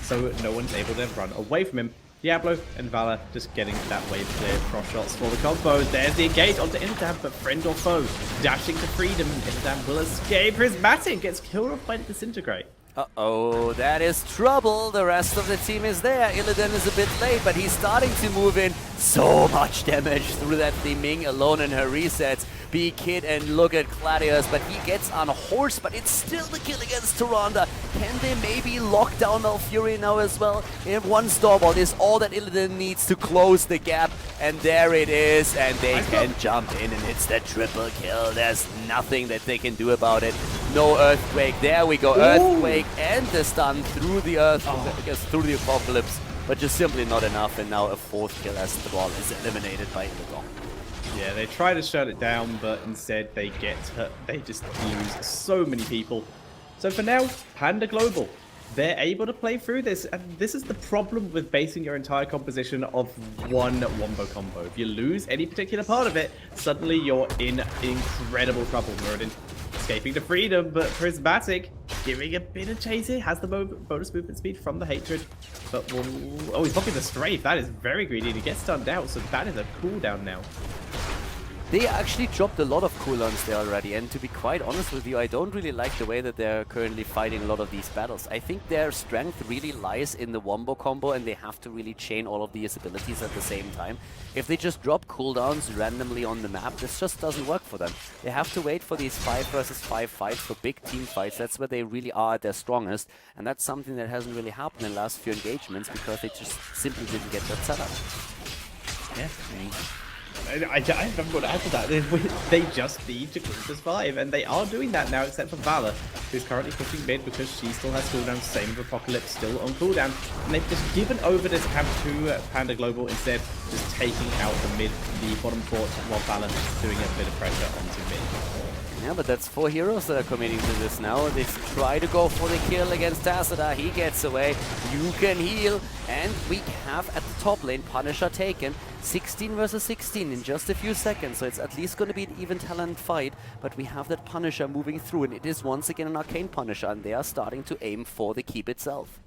So no one's able to run away from him. Diablo and Valor just getting that wave clear. Cross shots for the combo. There's the engage onto Illidan, but friend or foe dashing to freedom, and Illidan will escape. Prismatic gets killed off by the Disintegrate. Uh-oh, that is trouble. The rest of the team is there. Illidan is a bit late, but he's starting to move in. So much damage through that Li Ming alone in her resets. B-Kid and look at Gladius, but he gets on a horse, but it's still the kill against Tyrande. Can they maybe lock down Malfuri now as well? And one Stormbolt is all that Illidan needs to close the gap, and there it is, and they can jump in, and it's the triple kill. There's nothing that they can do about it. No Earthquake. There we go. Ooh. Earthquake and the stun through the Earth, I guess through the Apocalypse, but just simply not enough, and now a fourth kill as the ball is eliminated by Illidan. Yeah, they try to shut it down, but instead they get hurt. They just lose so many people. So for now, Panda Global, they're able to play through this. And this is the problem with basing your entire composition of one wombo combo. If you lose any particular part of it, suddenly you're in incredible trouble. Muradin escaping to freedom, but Prismatic giving a bit of chase here. Has the bonus movement speed from the Hatred. But oh, he's blocking the strafe. That is very greedy, and he gets stunned out, so that is a cooldown now. They actually dropped a lot of cooldowns there already, and to be quite honest with you, I don't really like the way that they're currently fighting a lot of these battles. I think their strength really lies in the wombo combo, and they have to really chain all of these abilities at the same time. If they just drop cooldowns randomly on the map, this just doesn't work for them. They have to wait for these 5 versus 5 fights, for big team fights. That's where they really are at their strongest, and that's something that hasn't really happened in the last few engagements because they just simply didn't get that setup. Yeah. I haven't got to add to that. They just need to group as 5, and they are doing that now, except for Valor, who's currently pushing mid because she still has cooldown, same with Apocalypse, still on cooldown. And they've just given over this camp to Panda Global, instead just taking out the bottom fort, while Valor doing a bit of pressure onto mid. Yeah, but that's 4 heroes that are committing to this now. They try to go for the kill against Tassadar. He gets away. You can heal. And we have at the top lane Punisher taken. 16 versus 16 in just a few seconds. So it's at least going to be an even talent fight. But we have that Punisher moving through. And it is once again an Arcane Punisher. And they are starting to aim for the keep itself.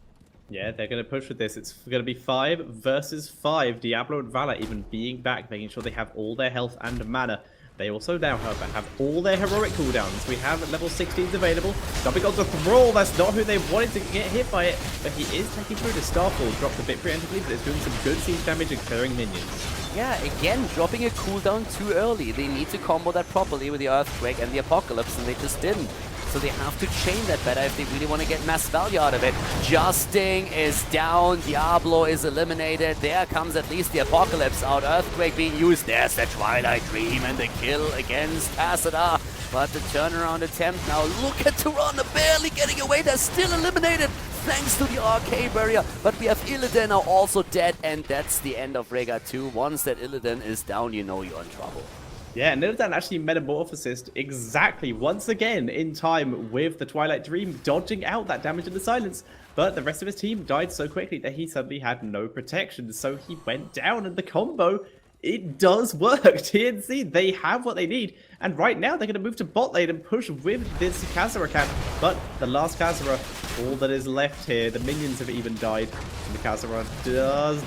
Yeah, they're going to push with this. It's going to be 5 versus 5. Diablo and Valor even being back, making sure they have all their health and mana. They also now, however, have all their heroic cooldowns. We have level 16s available. Jumping onto Thrall, that's not who they wanted to get hit by it, but he is taking through the Starfall. Dropped a bit preemptively, but it's doing some good siege damage and clearing minions. Yeah, again, dropping a cooldown too early. They need to combo that properly with the Earthquake and the Apocalypse, and they just didn't. So they have to chain that better if they really want to get mass value out of it. Justing is down. Diablo is eliminated. There comes at least the Apocalypse out. Earthquake being used. There's the Twilight Dream and the kill against Tassadar. But the turnaround attempt now. Look at Tyrande barely getting away. They're still eliminated thanks to the Arcane Barrier. But we have Illidan now also dead. And that's the end of Rega 2. Once that Illidan is down, you know you're in trouble. Yeah, and Illidan actually metamorphosed exactly once again in time with the Twilight Dream, dodging out that damage in the silence. But the rest of his team died so quickly that he suddenly had no protection. So he went down, and the combo, it does work. TNC, they have what they need. And right now, they're going to move to bot lane and push with this Khaldor camp. But the last Khaldor, all that is left here, the minions have even died. And the Khaldor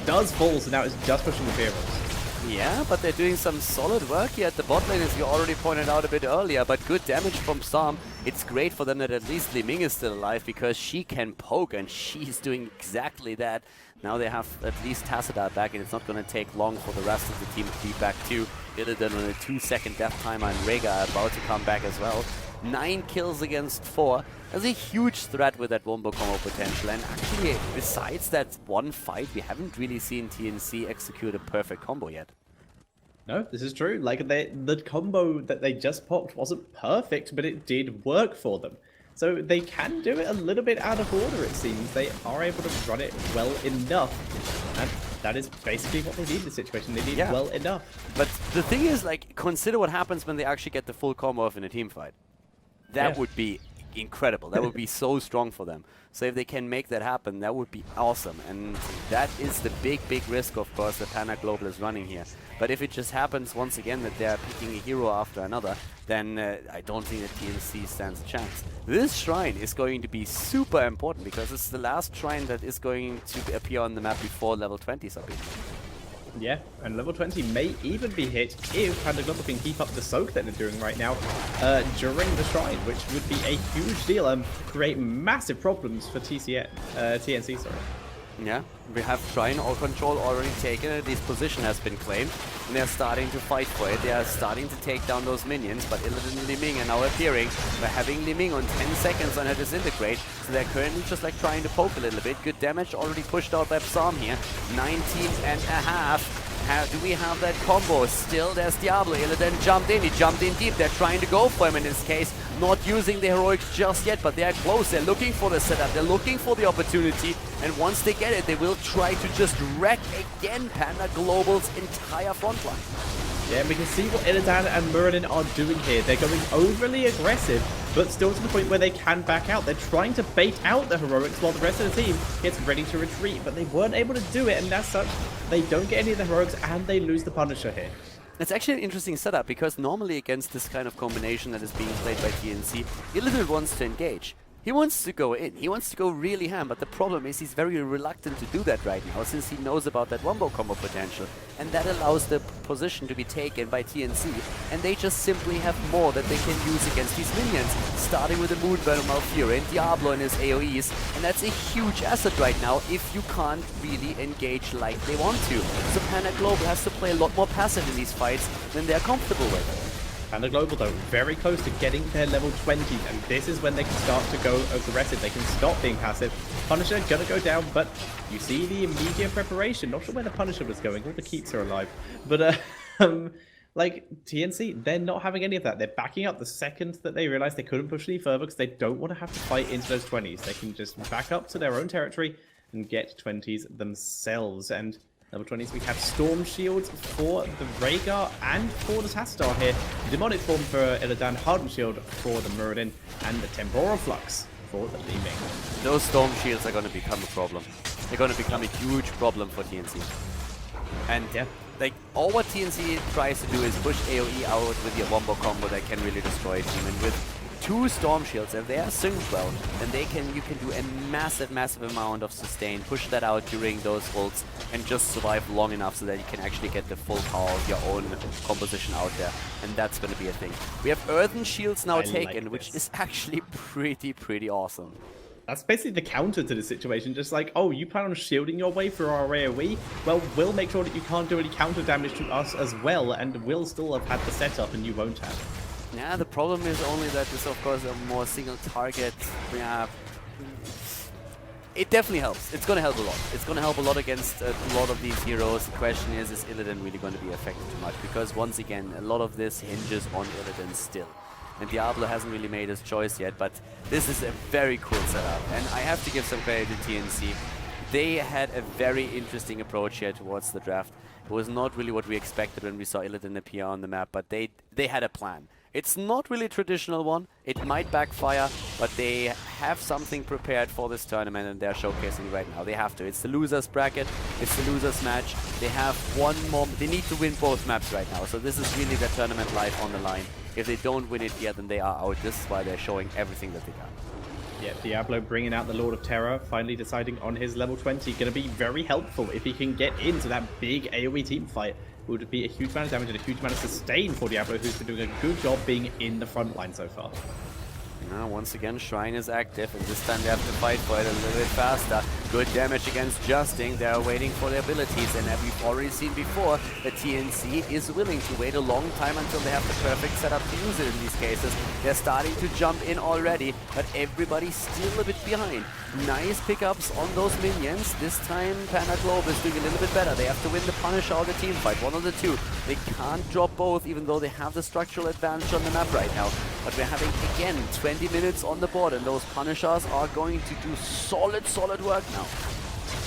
does fall, so now it's just pushing the heroes. Yeah, but they're doing some solid work here at the bot lane, as you already pointed out a bit earlier, but good damage from Storm. It's great for them that at least Li Ming is still alive, because she can poke, and she's doing exactly that. Now they have at least Tassadar back, and it's not going to take long for the rest of the team to be back too. Illidan on a 2-second death timer, and Rega about to come back as well. 9 kills against 4. That's a huge threat with that wombo combo potential. And actually, besides that one fight, we haven't really seen TNC execute a perfect combo yet. No, this is true. Like, the combo that they just popped wasn't perfect, but it did work for them. So they can do it a little bit out of order, it seems. They are able to run it well enough. And that is basically what they need in this situation. They need well enough. But the thing is, like, consider what happens when they actually get the full combo off in a team fight. That would be incredible. That would be so strong for them. So if they can make that happen, that would be awesome. And that is the big risk, of course, that Panda Global is running here. But if it just happens once again that they're picking a hero after another, then I don't think that TNC stands a chance. This shrine is going to be super important, because it's the last shrine that is going to appear on the map before level 20s are being. Yeah, and level 20 may even be hit if Panda Global can keep up the soak that they're doing right now during the Shrine, which would be a huge deal and create massive problems for TNC. Sorry. Yeah, we have Shrine or control already taken. This position has been claimed, and they're starting to fight for it. They are starting to take down those minions, but Illidan and Li Ming are now appearing. We're having Li Ming on 10 seconds on her disintegrate, so they're currently just like trying to poke a little bit. Good damage already pushed out by Psalm here. 19.5. Do we have that combo? Still, there's Diablo. Illidan jumped in. He jumped in deep. They're trying to go for him in this case. Not using the heroics just yet, but they are close. They're looking for the setup. They're looking for the opportunity. And once they get it, they will try to just wreck again Panda Global's entire front line. Yeah, we can see what Illidan and Muradin are doing here. They're going overly aggressive, but still to the point where they can back out. They're trying to bait out the heroics while the rest of the team gets ready to retreat, but they weren't able to do it, and as such, they don't get any of the heroics, and they lose the Punisher here. It's actually an interesting setup, because normally against this kind of combination that is being played by TNC, Illidan wants to engage. He wants to go in, he wants to go really ham, but the problem is he's very reluctant to do that right now, since he knows about that wombo combo potential. And that allows the position to be taken by TNC, and they just simply have more that they can use against these minions, starting with the Moonburn of Malfurion and Diablo and his AoEs, and that's a huge asset right now if you can't really engage like they want to. So Panda Global has to play a lot more passive in these fights than they're comfortable with. Panda Global, though, very close to getting their level 20, and this is when they can start to go aggressive. They can stop being passive. Punisher gonna go down, but you see the immediate preparation. Not sure where the Punisher was going. All the keeps are alive. But, like, TNC, they're not having any of that. They're backing up the second that they realize they couldn't push any further because they don't want to have to fight into those 20s. They can just back up to their own territory and get 20s themselves. And level 20s, we have Storm Shields for the Rhaegar and for the Tassadar here. Demonic Form for Illidan, Hardened Shield for the Muradin, and the Temporal Flux for the Li Ming. Those Storm Shields are going to become a problem. They're going to become a huge problem for TNC. And yeah, like, all what TNC tries to do is push AoE out with your wombo combo that can really destroy a team. And with 2 Storm Shields, if they are synced well, then you can do a massive amount of sustain, push that out during those ults, and just survive long enough so that you can actually get the full power of your own composition out there. And that's going to be a thing. We have Earthen Shields now taken, which is actually pretty awesome. That's basically the counter to the situation. Just like, oh, you plan on shielding your way for our AoE? Well, we'll make sure that you can't do any counter damage to us as well, and we'll still have had the setup and you won't have. Yeah, the problem is only that this, of course, a more single target. Yeah, it definitely helps. It's going to help a lot. It's going to help a lot against a lot of these heroes. The question is Illidan really going to be affected too much? Because once again, a lot of this hinges on Illidan still. And Diablo hasn't really made his choice yet, but this is a very cool setup. And I have to give some credit to TNC. They had a very interesting approach here towards the draft. It was not really what we expected when we saw Illidan appear on the map, but they had a plan. It's not really a traditional one. It might backfire, but they have something prepared for this tournament and they're showcasing right now. They have to. It's the losers bracket. It's the losers match. They have one more. They need to win both maps right now. So this is really their tournament life on the line. If they don't win it yet, then they are out. This is why they're showing everything that they got. Yeah, Diablo bringing out the Lord of Terror, finally deciding on his level 20. Going to be very helpful if he can get into that big AoE team fight. It would be a huge amount of damage and a huge amount of sustain for Diablo, who's been doing a good job being in the front line so far. Now, once again, Shrine is active, and this time they have to fight for it a little bit faster. Good damage against Justing. They're waiting for their abilities, and as we've already seen before, the TNC is willing to wait a long time until they have the perfect setup to use it in these cases. They're starting to jump in already, but everybody's still a bit behind. Nice pickups on those minions. This time, Panda Global is doing a little bit better. They have to win the Punisher or the team fight, one of the two. They can't drop both, even though they have the structural advantage on the map right now. But we're having, again, 20 minutes on the board, and those Punishers are going to do solid work now.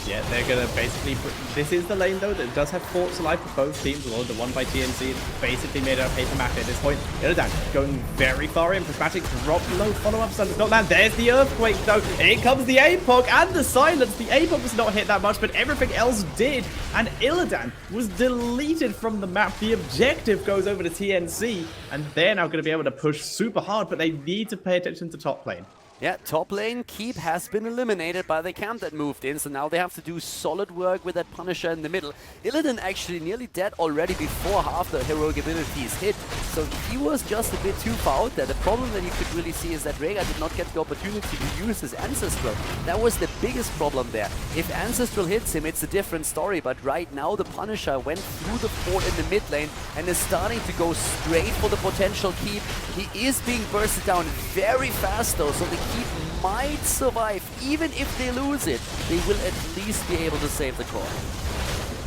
Yeah, they're going to basically... This is the lane, though, that does have forts alive for both teams. Well, the one by TNC is basically made out of paper mache at this point. Illidan going very far in. Prismatic drop low follow-up, so does not land. There's the Earthquake, though. In comes the APOC and the Silence. The APOC was not hit that much, but everything else did. And Illidan was deleted from the map. The objective goes over to TNC, and they're now going to be able to push super hard, but they need to pay attention to top lane. Yeah, top lane, Keep has been eliminated by the camp that moved in, so now they have to do solid work with that Punisher in the middle. Illidan actually nearly dead already before half the heroic abilities hit, so he was just a bit too far out there. The problem that you could really see is that Rhaegar did not get the opportunity to use his Ancestral. That was the biggest problem there. If Ancestral hits him, it's a different story, but right now the Punisher went through the fort in the mid lane and is starting to go straight for the potential Keep. He is being bursted down very fast though, so the Keep might survive. Even if they lose it, they will at least be able to save the core.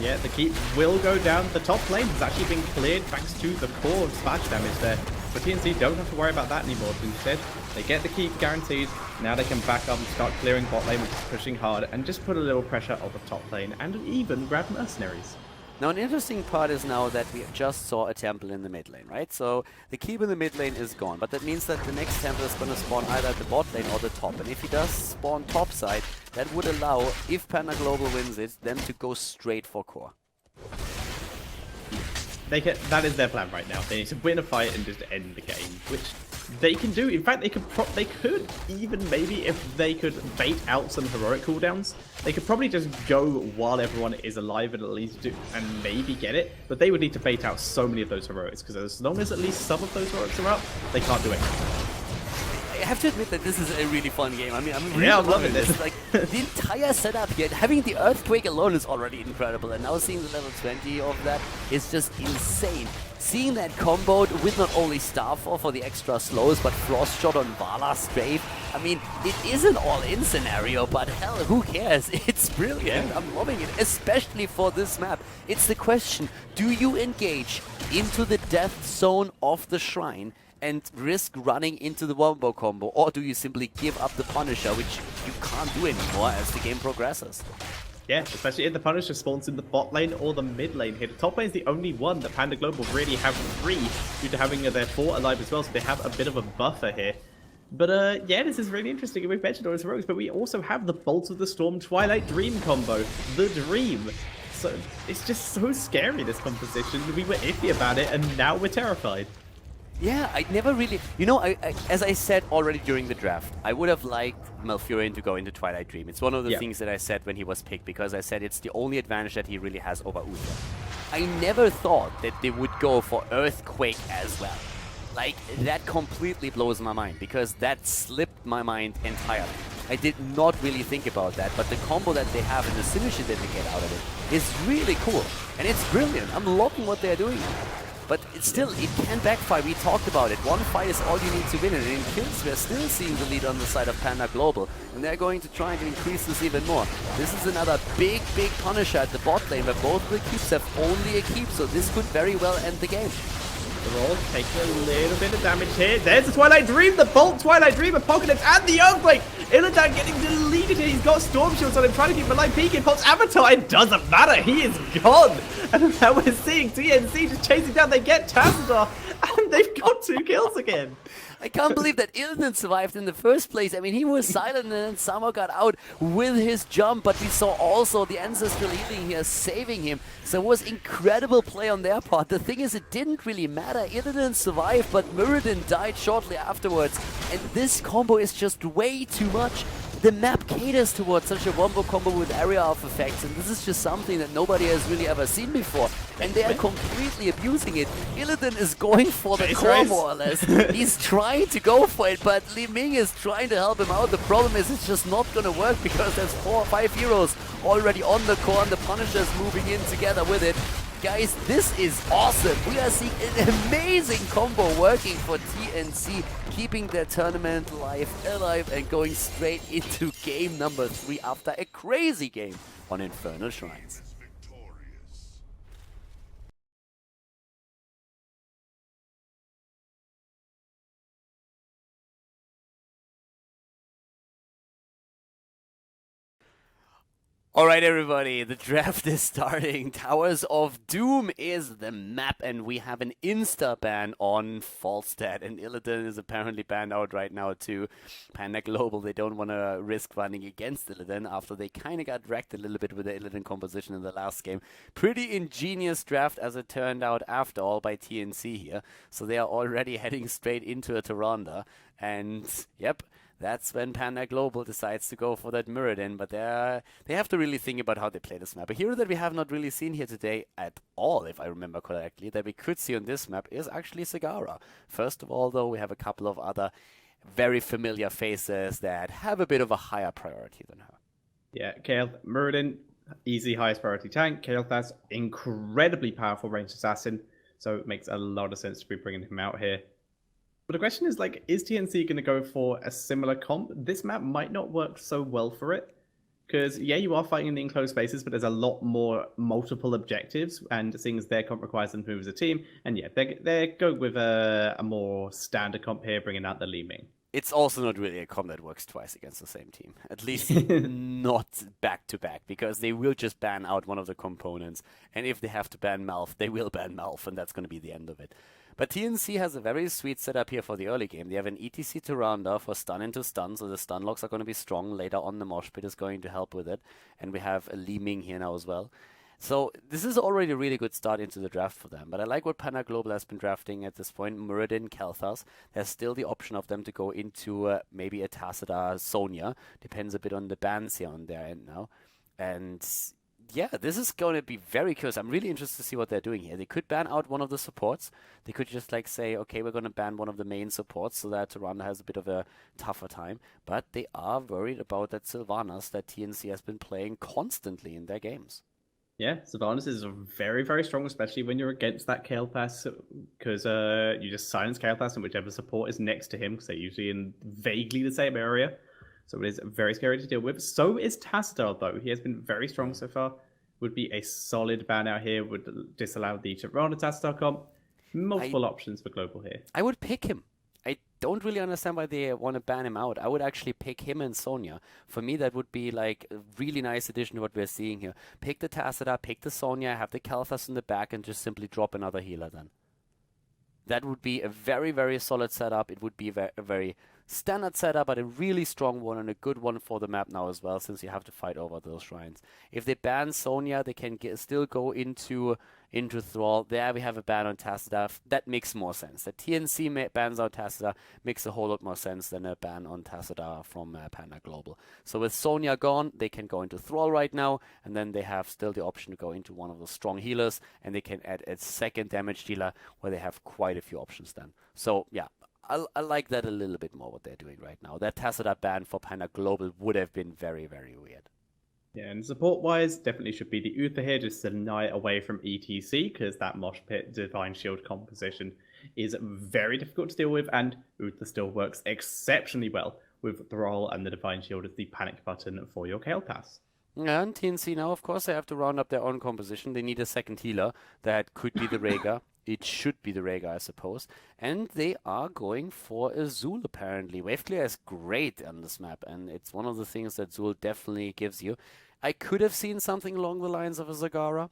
Yeah, the Keep will go down. The top lane has actually been cleared thanks to the core splash damage there. But TNC don't have to worry about that anymore. Instead, they get the Keep guaranteed. Now they can back up and start clearing bot lane, which is pushing hard, and just put a little pressure on the top lane and even grab mercenaries. Now, an interesting part is now that we just saw a temple in the mid lane, right? So the Keep in the mid lane is gone, but that means that the next temple is going to spawn either at the bot lane or the top. And if he does spawn top side, that would allow, if Panda Global wins it, them to go straight for core. That is their plan right now. They need to win a fight and just end the game, which they can do. In fact, they could even maybe, if they could bait out some heroic cooldowns, they could probably just go while everyone is alive and at least do and maybe get it. But they would need to bait out so many of those heroics, because as long as at least some of those heroics are up, they can't do it. I have to admit that this is a really fun game. I mean, I'm really loving this. Like, the entire setup here, having the Earthquake alone is already incredible, and now seeing the level 20 of that is just insane. Seeing that combo with not only Starfall for the extra slows, but Frost Shot on Vala Strafe. I mean, it is an all-in scenario, but hell, who cares? It's brilliant. Yeah. I'm loving it, especially for this map. It's the question, do you engage into the death zone of the shrine and risk running into the wombo combo, or do you simply give up the Punisher, which you can't do anymore as the game progresses? Yeah, especially if the Punisher spawns in the bot lane or the mid lane here. The top lane is the only one that Panda Global really have free due to having their fort alive as well, so they have a bit of a buffer here. But yeah, this is really interesting. We've mentioned all his heroics, but we also have the Bolt of the Storm Twilight Dream combo, the Dream. So it's just so scary, this composition. We were iffy about it, and now we're terrified. Yeah, I never really... You know, as I said already during the draft, I would have liked Malfurion to go into Twilight Dream. It's one of the things that I said when he was picked, because I said it's the only advantage that he really has over Uther. I never thought that they would go for Earthquake as well. Like, that completely blows my mind, because that slipped my mind entirely. I did not really think about that, but the combo that they have and the synergy that they get out of it is really cool. And it's brilliant. I'm loving what they're doing. But it can backfire. We talked about it. One fight is all you need to win, and in kills we're still seeing the lead on the side of Panda Global, and they're going to try and increase this even more. This is another big Punisher at the bot lane, where both the keeps have only a keep, so this could very well end the game. They're all taking a little bit of damage here. There's the Twilight Dream, the Bolt Twilight Dream, Apocalypse, and the Earthquake. Illidan getting deleted here. He's got Storm Shields on him, trying to keep him alive. Peeking, pops Avatar. It doesn't matter. He is gone. And now we're seeing TNC just chasing down. They get Tazadar, and they've got 2 kills again. I can't believe that Illidan survived in the first place. I mean, he was silent and then somehow got out with his jump, but we saw also the Ancestral Healing here saving him. So it was incredible play on their part. The thing is, it didn't really matter. Illidan survived, but Muradin died shortly afterwards. And this combo is just way too much. The map caters towards such a wombo combo with area of effects, and this is just something that nobody has really ever seen before. And they are completely abusing it. Illidan is going for the core, more or less. He's trying to go for it, but Li Ming is trying to help him out. The problem is it's just not going to work, because there's 4 or 5 heroes already on the core, and the Punisher's moving in together with it. Guys, this is awesome. We are seeing an amazing combo working for TNC, keeping their tournament life alive and going straight into game number 3 after a crazy game on Infernal Shrines. Alright everybody, the draft is starting. Towers of Doom is the map, and we have an insta-ban on Falstad, and Illidan is apparently banned out right now too. Panda Global, they don't want to risk running against Illidan after they kind of got wrecked a little bit with the Illidan composition in the last game. Pretty ingenious draft as it turned out after all by TNC here. So they are already heading straight into a Tyrande, and yep. that's when Panda Global decides to go for that Muradin. But they have to really think about how they play this map. A hero that we have not really seen here today at all, if I remember correctly, that we could see on this map is actually Zagara. First of all, though, we have a couple of other very familiar faces that have a bit of a higher priority than her. Yeah, Muradin, easy highest priority tank. Kael'thas, incredibly powerful ranged assassin, so it makes a lot of sense to be bringing him out here. But the question is, like, is TNC going to go for a similar comp? This map might not work so well for it, because, yeah, you are fighting in the enclosed spaces, but there's a lot more multiple objectives, and seeing as their comp requires them to move as a team, and yeah, they're going with a more standard comp here, bringing out the Li Ming. It's also not really a comp that works twice against the same team. At least not back-to-back, because they will just ban out one of the components, and if they have to ban Malf, they will ban Malf, and that's going to be the end of it. But TNC has a very sweet setup here for the early game. They have an ETC Tyrande for stun into stun, so the stun locks are going to be strong. Later on, the Mosh Pit is going to help with it. And we have a Li Ming here now as well. So this is already a really good start into the draft for them. But I like what Panda Global has been drafting at this point. Muradin, Kael'thas. There's still the option of them to go into maybe a Tassadar, Sonya. Depends a bit on the bans here on their end now. And yeah, this is going to be very curious. I'm really interested to see what they're doing here. They could ban out one of the supports. They could just like say, okay, we're going to ban one of the main supports so that Tyrande has a bit of a tougher time. But they are worried about that Sylvanas that TNC has been playing constantly in their games. Yeah, Sylvanas is very, very strong, especially when you're against that Kael'thas, because you just silence Kael'thas and whichever support is next to him, because they're usually in vaguely the same area. So it is very scary to deal with. So is Tassadar, though. He has been very strong so far. Would be a solid ban out here. Would disallow the Tyrande Tassadar comp. Multiple options for Global here. I would pick him. I don't really understand why they want to ban him out. I would actually pick him and Sonya. For me, that would be like a really nice addition to what we're seeing here. Pick the Tassadar, pick the Sonya, have the Kael'thas in the back, and just simply drop another healer then. That would be a very, very solid setup. It would be a very standard setup, but a really strong one and a good one for the map now as well, since you have to fight over those shrines. If they ban Sonya, they can still go into Thrall. There we have a ban on Tassadar. That makes more sense. The TNC bans out Tassadar makes a whole lot more sense than a ban on Tassadar from Panda Global. So with Sonya gone, they can go into Thrall right now, and then they have still the option to go into one of the strong healers, and they can add a second damage dealer where they have quite a few options then. So yeah, I like that a little bit more, what they're doing right now. That Tassadar ban for Panda Global would have been very, very weird. Yeah, and support-wise, definitely should be the Uther here, just to deny away from ETC, because that Mosh Pit Divine Shield composition is very difficult to deal with, and Uther still works exceptionally well with Thrall and the Divine Shield as the panic button for your Kael'thas. And TNC now, of course, they have to round up their own composition. They need a second healer. That could be the Rhaegar. It should be the Rhaegar, I suppose. And they are going for a Zul, apparently. Wave clear is great on this map, and it's one of the things that Zul definitely gives you. I could have seen something along the lines of a Zagara.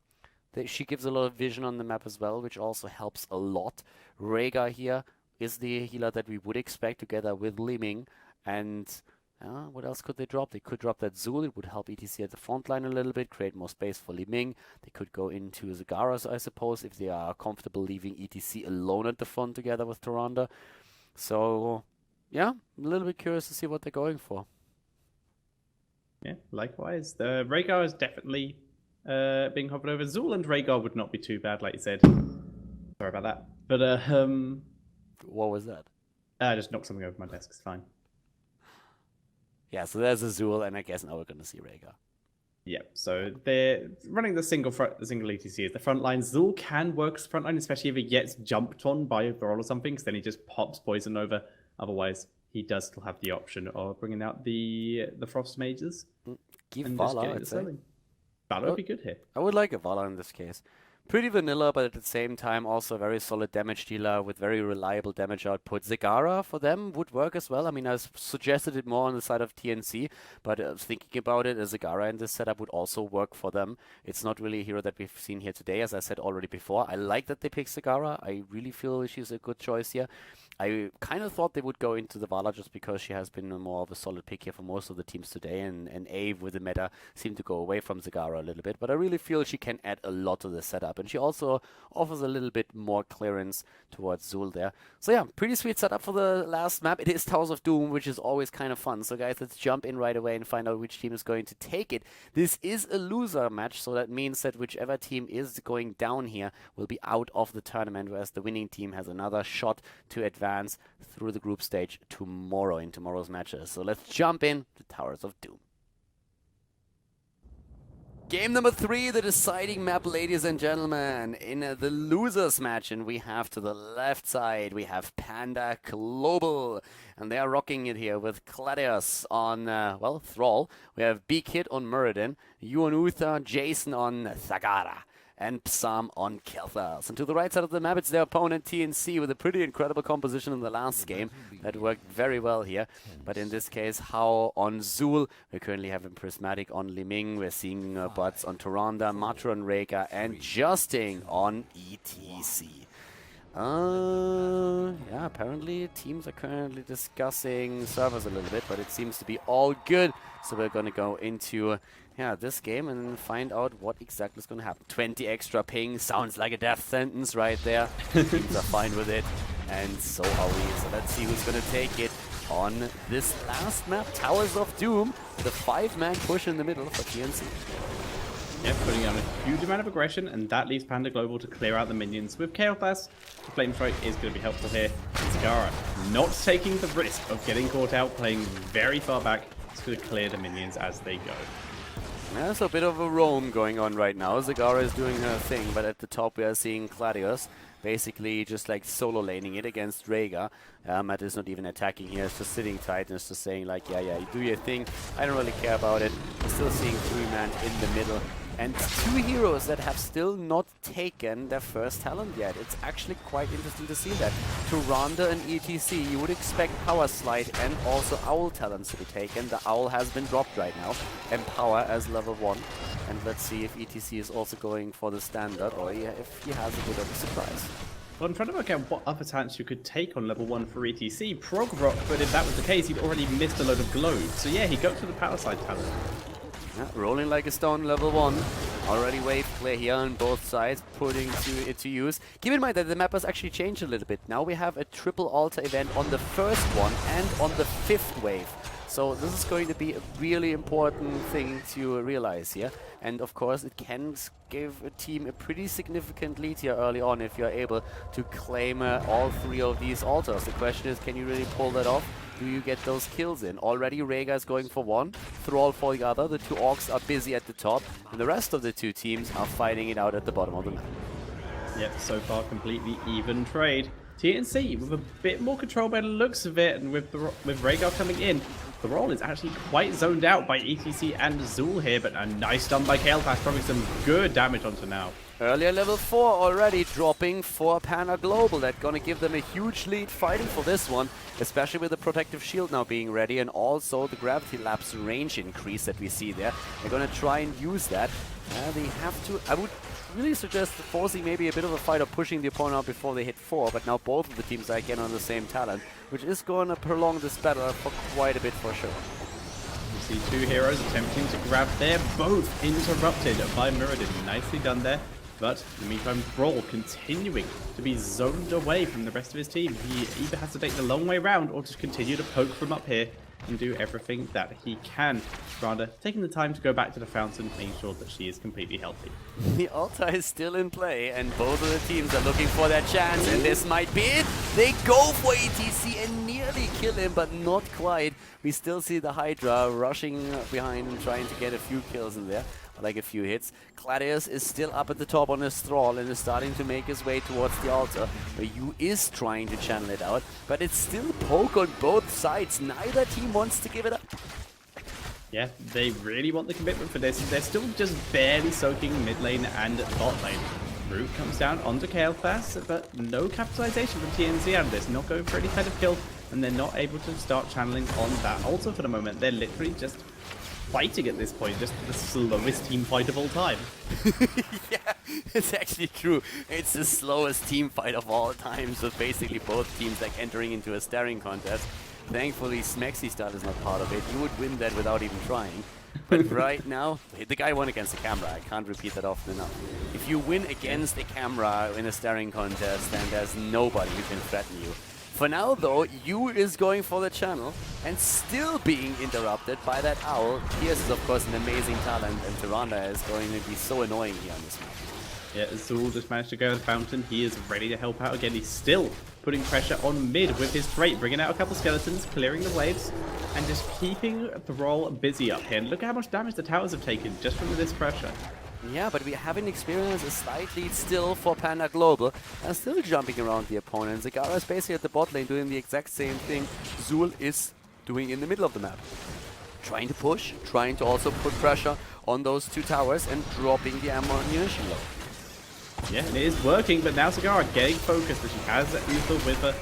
She gives a lot of vision on the map as well, which also helps a lot. Rhaegar here is the healer that we would expect together with Li Ming. And what else could they drop? They could drop that Zul. It would help ETC at the front line a little bit, create more space for Li Ming. They could go into Zagaras, I suppose, if they are comfortable leaving ETC alone at the front together with Tyrande. So, yeah, I'm a little bit curious to see what they're going for. Yeah, likewise. The Rhaegar is definitely being hovered over. Zul and Rhaegar would not be too bad, like you said. Sorry about that. But, what was that? I just knocked something over my desk. It's fine. Yeah, so there's a Zul, and I guess now we're going to see Rhaegar. Yeah, so they're running the single ETC as the front line. Zul can work as front line, especially if he gets jumped on by a Thrall or something, because then he just pops poison over. Otherwise, he does still have the option of bringing out the Frost Mages. Give Vala, I'd say. Vala would be good here. I would like a Vala in this case. Pretty vanilla, but at the same time also a very solid damage dealer with very reliable damage output. Zagara for them would work as well. I mean, I suggested it more on the side of TNC, but thinking about it, a Zagara in this setup would also work for them. It's not really a hero that we've seen here today, as I said already before. I like that they pick Zagara. I really feel she's a good choice here. I kind of thought they would go into the Vala just because she has been more of a solid pick here for most of the teams today, and Ave with the meta seemed to go away from Zagara a little bit, but I really feel she can add a lot to the setup, and she also offers a little bit more clearance towards Zul there. So yeah, pretty sweet setup for the last map. It is Towers of Doom, which is always kind of fun. So guys, let's jump in right away and find out which team is going to take it. This is a loser match, so that means that whichever team is going down here will be out of the tournament, whereas the winning team has another shot to advance through the group stage tomorrow in tomorrow's matches. So let's jump in to Towers of Doom. Game number 3, the deciding map, ladies and gentlemen, in the losers match, and we have to the left side, we have Panda Global, and they are rocking it here with Gladius on, well, Thrall. We have B-Kid on Muradin, Yuan Uther, Jason on Zagara, and Psalm on Kelthas. And to the right side of the map, it's their opponent TNC with a pretty incredible composition in the last game that worked very well here. But in this case, Hao on Zul. We currently have Prismatic on Liming. We're seeing Butts on Tyrande, Matra on Reka, and Justing on ETC. Yeah, apparently teams are currently discussing servers a little bit, but it seems to be all good. So we're going to go into this game and find out what exactly is going to happen. 20 extra ping sounds like a death sentence right there. Teams are fine with it, and so are we. So let's see who's going to take it on this last map, Towers of Doom. The 5-man push in the middle for TNC. Yep, putting on a huge amount of aggression, and that leaves Panda Global to clear out the minions. With Kelthas, the Flame Strike is going to be helpful here. Zagara not taking the risk of getting caught out, playing very far back. It's going to clear the minions as they go. There's a bit of a roam going on right now. Zagara is doing her thing, but at the top we are seeing Gladius basically just like solo laning it against Rhaegar. Matt is not even attacking here, it's just sitting tight and it's just saying like, yeah, you do your thing. I don't really care about it. We're still seeing 3-man in the middle. And 2 heroes that have still not taken their first talent yet. It's actually quite interesting to see that. Tyrande and ETC, you would expect Power Slide and also Owl talents to be taken. The Owl has been dropped right now. Empower as level 1. And let's see if ETC is also going for the standard or if he has a bit of a surprise. Well, I'm trying to work out what other talents you could take on level 1 for ETC. Prog Rock, but if that was the case, he'd already missed a load of globes. So yeah, he'd go to the Power Slide talent. Yeah, rolling like a stone, level 1. Already wave clear here on both sides, putting it to use. Keep in mind that the map has actually changed a little bit. Now we have a triple altar event on the first one and on the 5th wave. So this is going to be a really important thing to realize here. And of course it can give a team a pretty significant lead here early on if you're able to claim all 3 of these altars. The question is, can you really pull that off? Do you get those kills in? Already Rhaegar is going for 1, Thrall for the other. The 2 orcs are busy at the top, and the rest of the 2 teams are fighting it out at the bottom of the map. Yep, so far completely even trade. TNC with a bit more control by the looks of it, and with Rhaegar coming in, Thrall is actually quite zoned out by ETC and Zul here, but a nice stun by Kelthas, probably some good damage onto now. Earlier level 4 already dropping for Panda Global. That's going to give them a huge lead fighting for this one, especially with the protective shield now being ready and also the gravity lapse range increase that we see there. They're going to try and use that. They have to, I would really suggest forcing maybe a bit of a fight or pushing the opponent out before they hit 4, but now both of the teams are again on the same talent, which is going to prolong this battle for quite a bit for sure. You see 2 heroes attempting to grab there, both interrupted by Muradin. Nicely done there. But in the meantime, Thrall continuing to be zoned away from the rest of his team. He either has to take the long way around or just continue to poke from up here and do everything that he can. Rather, taking the time to go back to the fountain, making sure that she is completely healthy. The altar is still in play, and both of the teams are looking for their chance, and this might be it. They go for ETC and nearly kill him, but not quite. We still see the Hydra rushing behind and trying to get a few kills in there. Like a few hits. Gladius is still up at the top on his Thrall and is starting to make his way towards the altar. Yu is trying to channel it out, but it's still poke on both sides. Neither team wants to give it up. Yeah, they really want the commitment for this. They're still just barely soaking mid lane and bot lane. Root comes down onto Kelthas, but no capitalization from TNC out of this. Not going for any kind of kill, and they're not able to start channeling on that altar for the moment. They're literally just fighting at this point, just the slowest team fight of all time. Yeah, it's actually true. It's the slowest team fight of all time, so basically both teams like entering into a staring contest. Thankfully, Smexy style is not part of it. You would win that without even trying. But right now, the guy won against the camera. I can't repeat that often enough. If you win against a camera in a staring contest, then there's nobody who can threaten you. For now, though, Yu is going for the channel and still being interrupted by that owl. Pierce is, of course, an amazing talent, and Tyrande is going to be so annoying here on this map. Yeah, Zul just managed to go to the fountain. He is ready to help out again. He's still putting pressure on mid with his trait, bringing out a couple skeletons, clearing the waves, and just keeping Thrall busy up here. And look at how much damage the towers have taken just from this pressure. Yeah, but we haven't experienced a slight lead still for Panda Global, and still jumping around the opponent. Zagara is basically at the bot lane doing the exact same thing Zul is doing in the middle of the map. Trying to push, trying to also put pressure on those two towers and dropping the ammunition low. Yeah, and it is working, but now Zagara getting focused, but she has that Uther with her.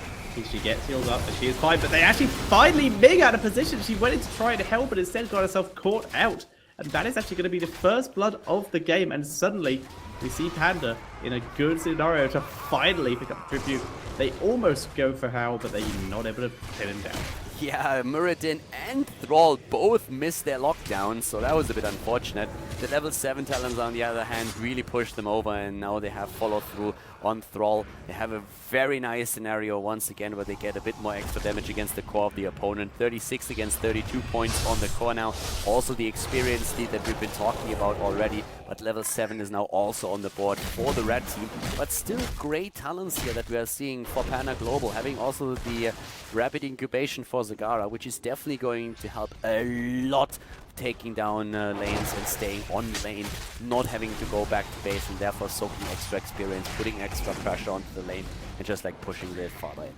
She gets healed up, but she is fine. But they actually finally Mig out of position. She went in to try to help, but instead got herself caught out. And that is actually going to be the first blood of the game. And suddenly, we see Panda in a good scenario to finally pick up the tribute. They almost go for Hal, but they're not able to pin him down. Yeah, Muradin and Thrall both missed their lockdown, so that was a bit unfortunate. The level 7 talents, on the other hand, really pushed them over, and now they have follow-through on Thrall. They have a very nice scenario once again where they get a bit more extra damage against the core of the opponent. 36 against 32 points on the core now. Also the experience lead that we've been talking about already, but level 7 is now also on the board for the red team. But still great talents here that we are seeing for Panda Global, having also the rapid incubation for Zagara, which is definitely going to help a lot taking down lanes and staying on lane, not having to go back to base and therefore soaking extra experience, putting extra pressure onto the lane and just like pushing the farther in.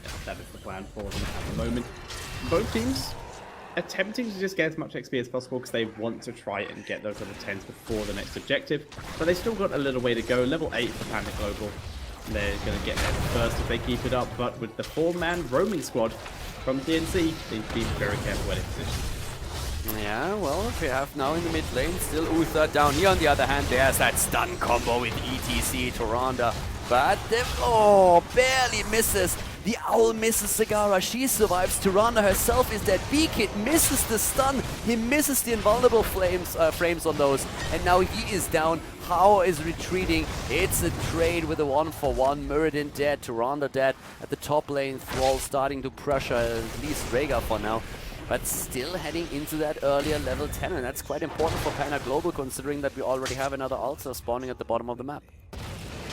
Yeah, that is the plan for them at the moment. Both teams attempting to just get as much XP as possible because they want to try and get those level 10s before the next objective, but they still got a little way to go. Level 8 for Panda Global. They're going to get there first if they keep it up, but with the 4-man roaming squad from TNC, they need to be very careful where they position. Yeah, well, we have now in the mid lane still Uther down here. On the other hand, there's that stun combo with ETC Tyrande, but barely misses. The owl misses Zagara. She survives. Tyrande herself is dead. B-Kid misses the stun. He misses the invulnerable frames on those, and now he is down. Hao is retreating. It's a trade with a 1-for-1. Muradin dead, Tyrande dead. At the top lane, Thrall starting to pressure at least Rhaegar for now, but still heading into that earlier level 10, and that's quite important for Panda Global considering that we already have another altar spawning at the bottom of the map.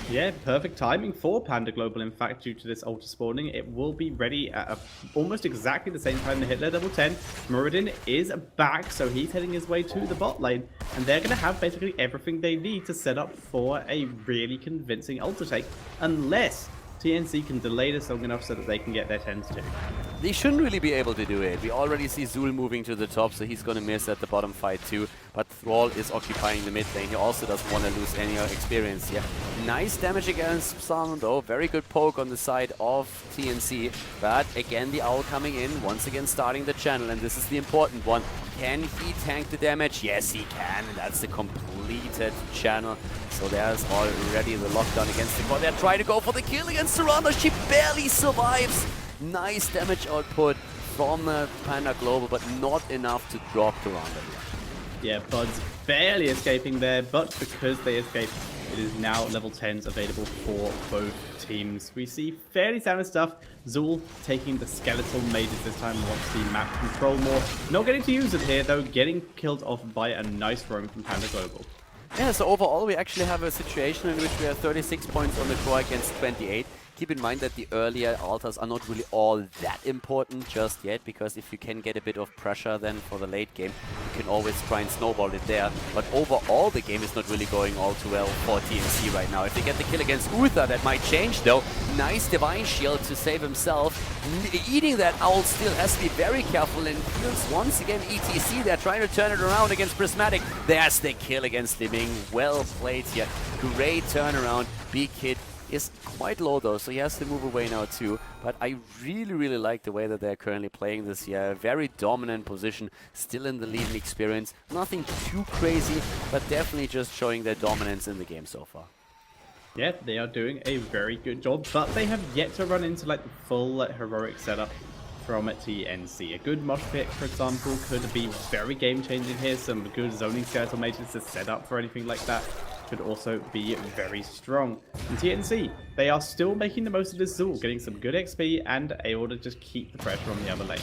Yeah, perfect timing for Panda Global. In fact, due to this altar spawning, it will be ready at almost exactly the same time to hit their level 10. Muradin is back, so he's heading his way to the bot lane, and they're going to have basically everything they need to set up for a really convincing altar take, unless TNC can delay this long enough so that they can get their 10s too. They shouldn't really be able to do it. We already see Zul moving to the top, so he's going to miss at the bottom fight too. But Thrall is occupying the mid lane. He also doesn't want to lose any experience here. Nice damage against Salmon though. Very good poke on the side of TNC. But again, the owl coming in, once again starting the channel, and this is the important one. Can he tank the damage? Yes, he can. That's the completed channel. So there's already the lockdown against the core. They're trying to go for the kill against Tyrande. She barely survives. Nice damage output from Panda Global, but not enough to drop Tyrande. Yeah, Bud's barely escaping there, but because they escaped, it is now level 10s available for both teams. We see fairly standard stuff. Zul taking the skeletal mages this time, wants the map control more. Not getting to use it here, though, getting killed off by a nice roam from Panda Global. Yeah, so overall we actually have a situation in which we have 36 points on the core against 28. Keep in mind that the earlier altars are not really all that important just yet, because if you can get a bit of pressure then for the late game, you can always try and snowball it there. But overall the game is not really going all too well for TNC right now. If they get the kill against Uther, that might change though. Nice Divine Shield to save himself. Eating that owl still has to be very careful, and feels once again ETC. They're trying to turn it around against Prismatic. There's the kill against Liming. Well played here. Great turnaround. B-Kid is quite low though, so he has to move away now too. But I really like the way that they're currently playing this here. Very dominant position, still in the lead in experience. Nothing too crazy, but definitely just showing their dominance in the game so far. Yeah, they are doing a very good job, but they have yet to run into like the full heroic setup from TNC. A good mosh pit, for example, could be very game-changing here. Some good zoning skeletal mages to set up for anything like that could also be very strong. And TNC, they are still making the most of this Zul, getting some good XP and able to just keep the pressure on the other lanes.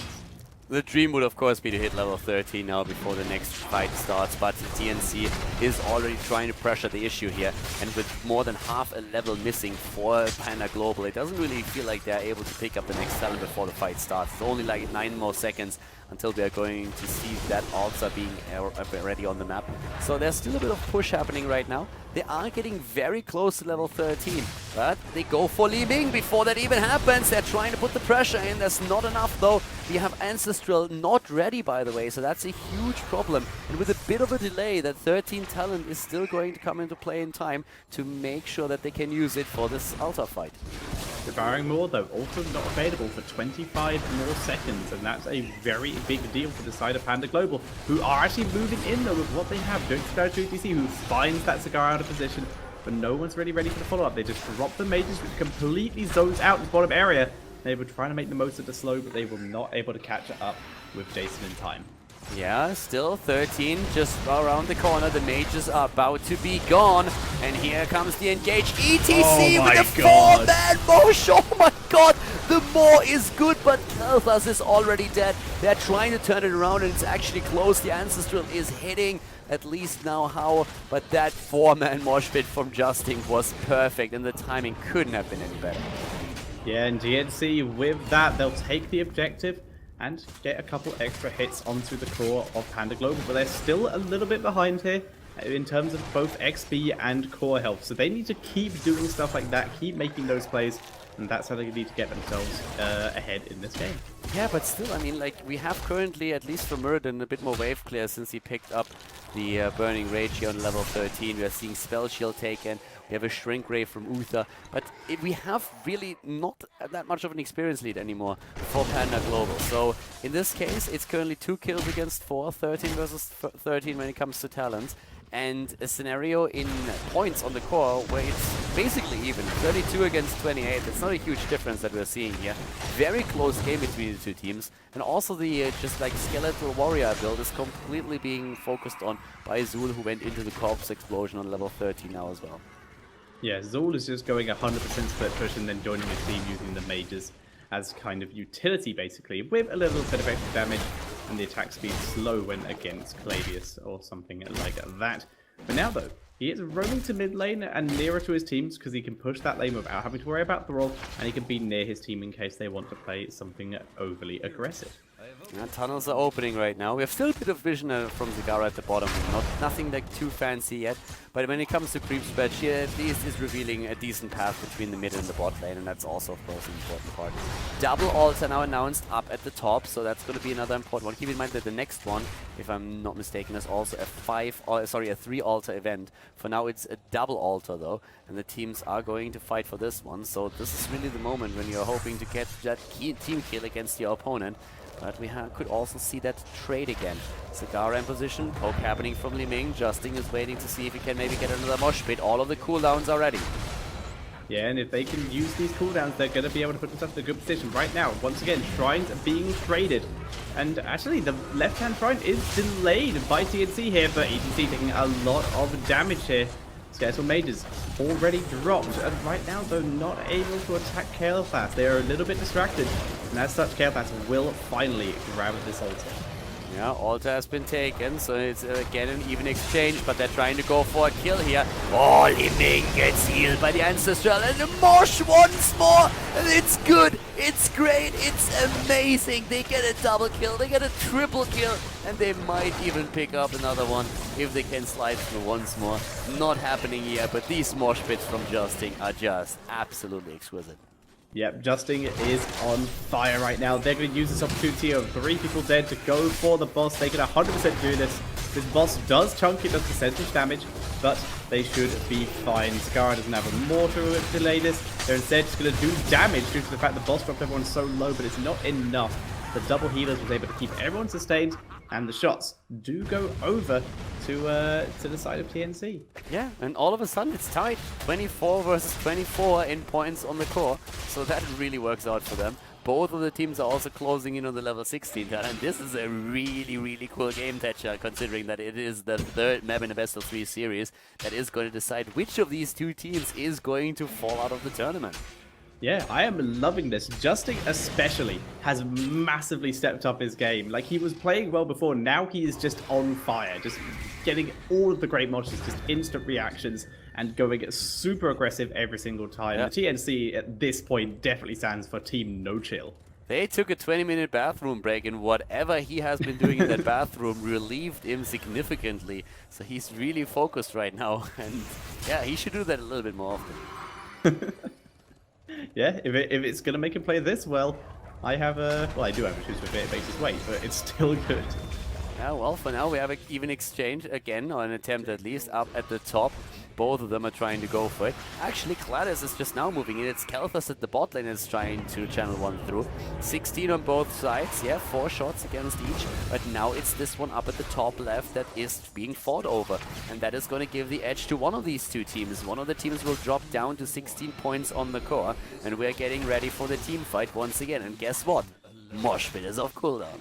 The dream would of course be to hit level 13 now before the next fight starts, but TNC is already trying to pressure the issue here, and with more than half a level missing for Panda Global, it doesn't really feel like they're able to pick up the next talent before the fight starts. It's only like 9 more seconds until we are going to see that altar being already on the map. So there's still a bit of push happening right now. They are getting very close to level 13, but they go for Li Ming before that even happens. They're trying to put the pressure in. There's not enough though. We have Ancestral not ready, by the way, so that's a huge problem. And with a bit of a delay, that 13 talent is still going to come into play in time to make sure that they can use it for this altar fight. Devouring Maw, though, also not available for 25 more seconds, and that's a very big deal for the side of Panda Global, who are actually moving in, though, with what they have. Don't go to ETC, who finds that cigar out of position, but no one's really ready for the follow-up. They just drop the mages, which completely zones out this bottom area. They were trying to make the most of the slow, but they were not able to catch it up with Jason in time. Yeah, still 13 just around the corner. The mages are about to be gone. And here comes the engage. ETC with a 4-man Mosh. Oh my god, the Maw is good, but Kalthas is already dead. They're trying to turn it around and it's actually close. The Ancestral is hitting, at least now how, but that 4-man mosh pit from Justin was perfect and the timing couldn't have been any better. Yeah, and GNC with that, they'll take the objective and get a couple extra hits onto the core of Panda Global, but they're still a little bit behind here in terms of both XP and core health. So they need to keep doing stuff like that, keep making those plays, and that's how they need to get themselves ahead in this game. Yeah, but still, I mean, like, we have currently, at least for Muradin, a bit more wave clear since he picked up the Burning Rage here on level 13. We are seeing Spell Shield taken. We have a Shrink Ray from Uther, but we have really not that much of an experience lead anymore for Panda Global. So in this case, it's currently 2 kills against 4, 13 versus 13 when it comes to talents, and a scenario in points on the core where it's basically even, 32 against 28. It's not a huge difference that we're seeing here. Very close game between the two teams, and also the just like Skeletal Warrior build is completely being focused on by Zul, who went into the Corpse Explosion on level 13 now as well. Yeah, Zul is just going 100% split push and then joining his team using the mages as kind of utility, basically, with a little bit of extra damage and the attack speed slow when against Clavius or something like that. But now, though, he is roaming to mid lane and nearer to his teams because he can push that lane without having to worry about Thrall, and he can be near his team in case they want to play something overly aggressive. Yeah, tunnels are opening right now. We have still a bit of vision from Zagara at the bottom. Nothing like too fancy yet. But when it comes to creep spread, she at least is revealing a decent path between the mid and the bot lane. And that's also, of course, an important part. Double ults are now announced up at the top. So that's going to be another important one. Keep in mind that the next one, if I'm not mistaken, is also a 3 altar event. For now, it's a double altar, though. And the teams are going to fight for this one. So this is really the moment when you're hoping to get that team kill against your opponent. But we could also see that trade again. Zagara in position, poke happening from Li Ming. Justin is waiting to see if he can maybe get another mosh pit. All of the cooldowns are ready. Yeah, and if they can use these cooldowns, they're going to be able to put themselves in a good position. Right now, once again, shrines are being traded. And actually, the left-hand shrine is delayed by TNC here, but ETC taking a lot of damage here. Skeletal Mages already dropped, and right now, though, not able to attack Kalthas. They are a little bit distracted, and as such, Kalthas will finally grab this altar. Yeah, altar has been taken, so it's again an even exchange, but they're trying to go for a kill here. Oh, Li Ming gets healed by the Ancestral, and the Mosh once more, and it's good, it's great, it's amazing. They get a double kill, they get a triple kill, and they might even pick up another one if they can slide through once more. Not happening here, but these Mosh pits from Justin are just absolutely exquisite. Yep, Justin is on fire right now. They're going to use this opportunity of 3 people dead to go for the boss. They can 100% do this. This boss does chunk, it does percentage damage, but they should be fine. Scar doesn't have a mortar to delay this. They're instead just going to do damage due to the fact the boss dropped everyone so low, but it's not enough. The double healers was able to keep everyone sustained, and the shots do go over to the side of TNC. Yeah, and all of a sudden it's tied. 24 versus 24 in points on the core, so that really works out for them. Both of the teams are also closing in on the level 16 and this is a really, really cool game, Tetcher, considering that it is the third map in the best of 3 series that is going to decide which of these two teams is going to fall out of the tournament. Yeah, I am loving this. Justin especially has massively stepped up his game. Like, he was playing well before, now he is just on fire, just getting all of the great monsters, just instant reactions, and going super aggressive every single time. Yep. The TNC at this point definitely stands for Team No Chill. They took a 20-minute bathroom break, and whatever he has been doing in that bathroom relieved him significantly. So he's really focused right now, and yeah, he should do that a little bit more often. Yeah, if it's going to make him play this well, I have a... Well, I do have a choose for basis weight, but it's still good. Yeah, well, for now we have an even exchange again, or an attempt at least, up at the top. Both of them are trying to go for it. Actually, Gladys is just now moving in. It's Kelthas at the bot lane is trying to channel one through. 16 on both sides, yeah, 4 shots against each. But now it's this one up at the top left that is being fought over. And that is going to give the edge to one of these two teams. One of the teams will drop down to 16 points on the core. And we're getting ready for the team fight once again. And guess what? Moshpit is off cooldown.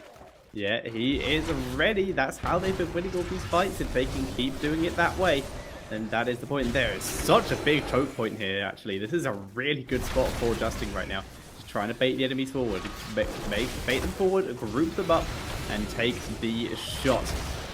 Yeah, he is ready. That's how they've been winning all these fights. If they can keep doing it that way, then that is the point. There is such a big choke point here, actually. This is a really good spot for Justin right now. Just trying to bait the enemies forward. Bait them forward, group them up, and take the shot.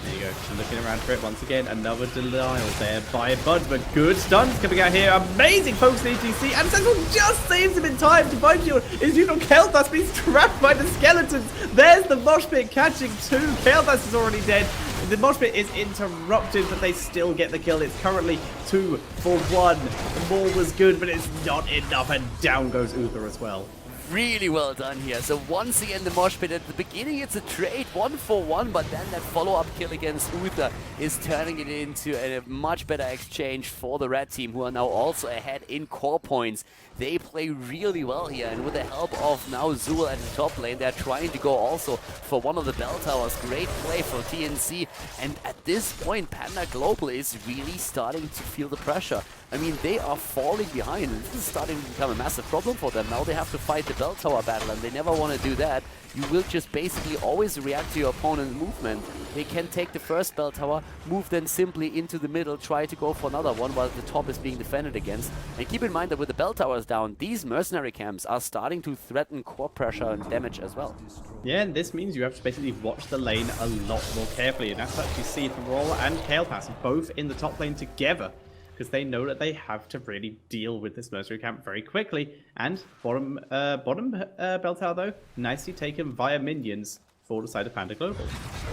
There you go. I'm looking around for it once again. Another denial there by Bud, but good stuns coming out here. Amazing focus on ETC, and Sentinel just saves him in time. Divine Shield is used on Kelthas, but he's trapped by the skeletons. There's the mosh pit catching 2. Kelthas is already dead. The mosh pit is interrupted, but they still get the kill. It's currently 2 for 1. The maul was good, but it's not enough, and down goes Uther as well. Really well done here. So once again, the mosh pit at the beginning, it's a trade 1-for-1, but then that follow-up kill against Uther is turning it into a much better exchange for the red team, who are now also ahead in core points. They play really well here, and with the help of now Zool at the top lane, they're trying to go also for one of the bell towers. Great play for TNC, and at this point, Panda Global is really starting to feel the pressure. I mean, they are falling behind, and this is starting to become a massive problem for them. Now they have to fight the bell tower battle, and they never want to do that. You will just basically always react to your opponent's movement. They can take the first bell tower, move then simply into the middle, try to go for another one while the top is being defended against. And keep in mind that with the bell towers down, these mercenary camps are starting to threaten core pressure and damage as well. Yeah, and this means you have to basically watch the lane a lot more carefully, and that's what you see Thrall and Kael'thas both in the top lane together, because they know that they have to really deal with this mercenary camp very quickly. And bottom bell tower, though, nicely taken via minions for the side of Panda Global.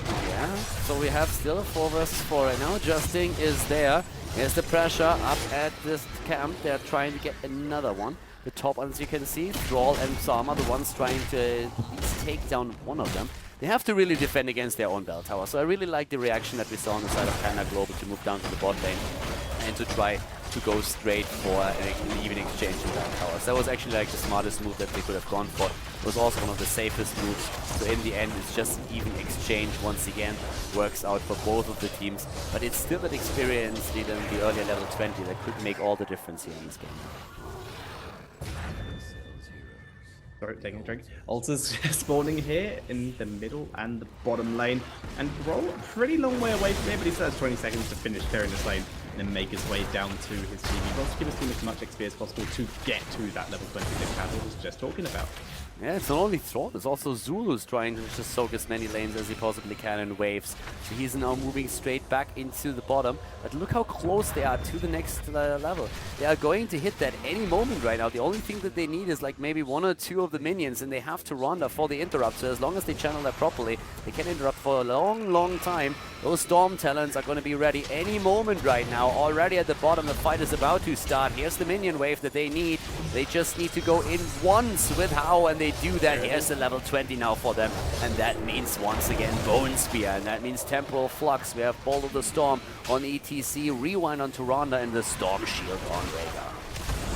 Yeah, so we have still a 4 versus 4 right now. Justin is there. Here's the pressure up at this camp. They're trying to get another one. The top, as you can see, Thrall and Sama, the ones trying to at least take down one of them. They have to really defend against their own bell tower. So I really like the reaction that we saw on the side of Panda Global to move down to the bot lane and to try to go straight for an even exchange in bell towers. That was actually like the smartest move that they could have gone for. It was also one of the safest moves. So in the end, it's just an even exchange once again. Works out for both of the teams. But it's still an experience leader in the earlier level 20 that could make all the difference here in this game. Sorry, taking a drink. Altars spawning here in the middle and the bottom lane. And Thrall, a pretty long way away from here, but he still has 20 seconds to finish clearing this lane and then make his way down to his team. He wants to give his team as much XP as possible to get to that level 20 that Khaldor was just talking about. Yeah, it's not only Thrall, it's also Zulu's trying to just soak as many lanes as he possibly can in waves. So he's now moving straight back into the bottom. But look how close they are to the next level. They are going to hit that any moment right now. The only thing that they need is like maybe 1 or 2 of the minions, and they have to Ronda for the interrupt. So as long as they channel that properly, they can interrupt for a long, long time. Those Storm Talons are going to be ready any moment right now. Already at the bottom, the fight is about to start. Here's the minion wave that they need. They just need to go in once with How, and they they do that, here's the level 20 now for them. And that means once again Bone Spear. And that means Temporal Flux. We have Bolt of the Storm on ETC, Rewind on Tyrande, and the Storm Shield on Rhaegar.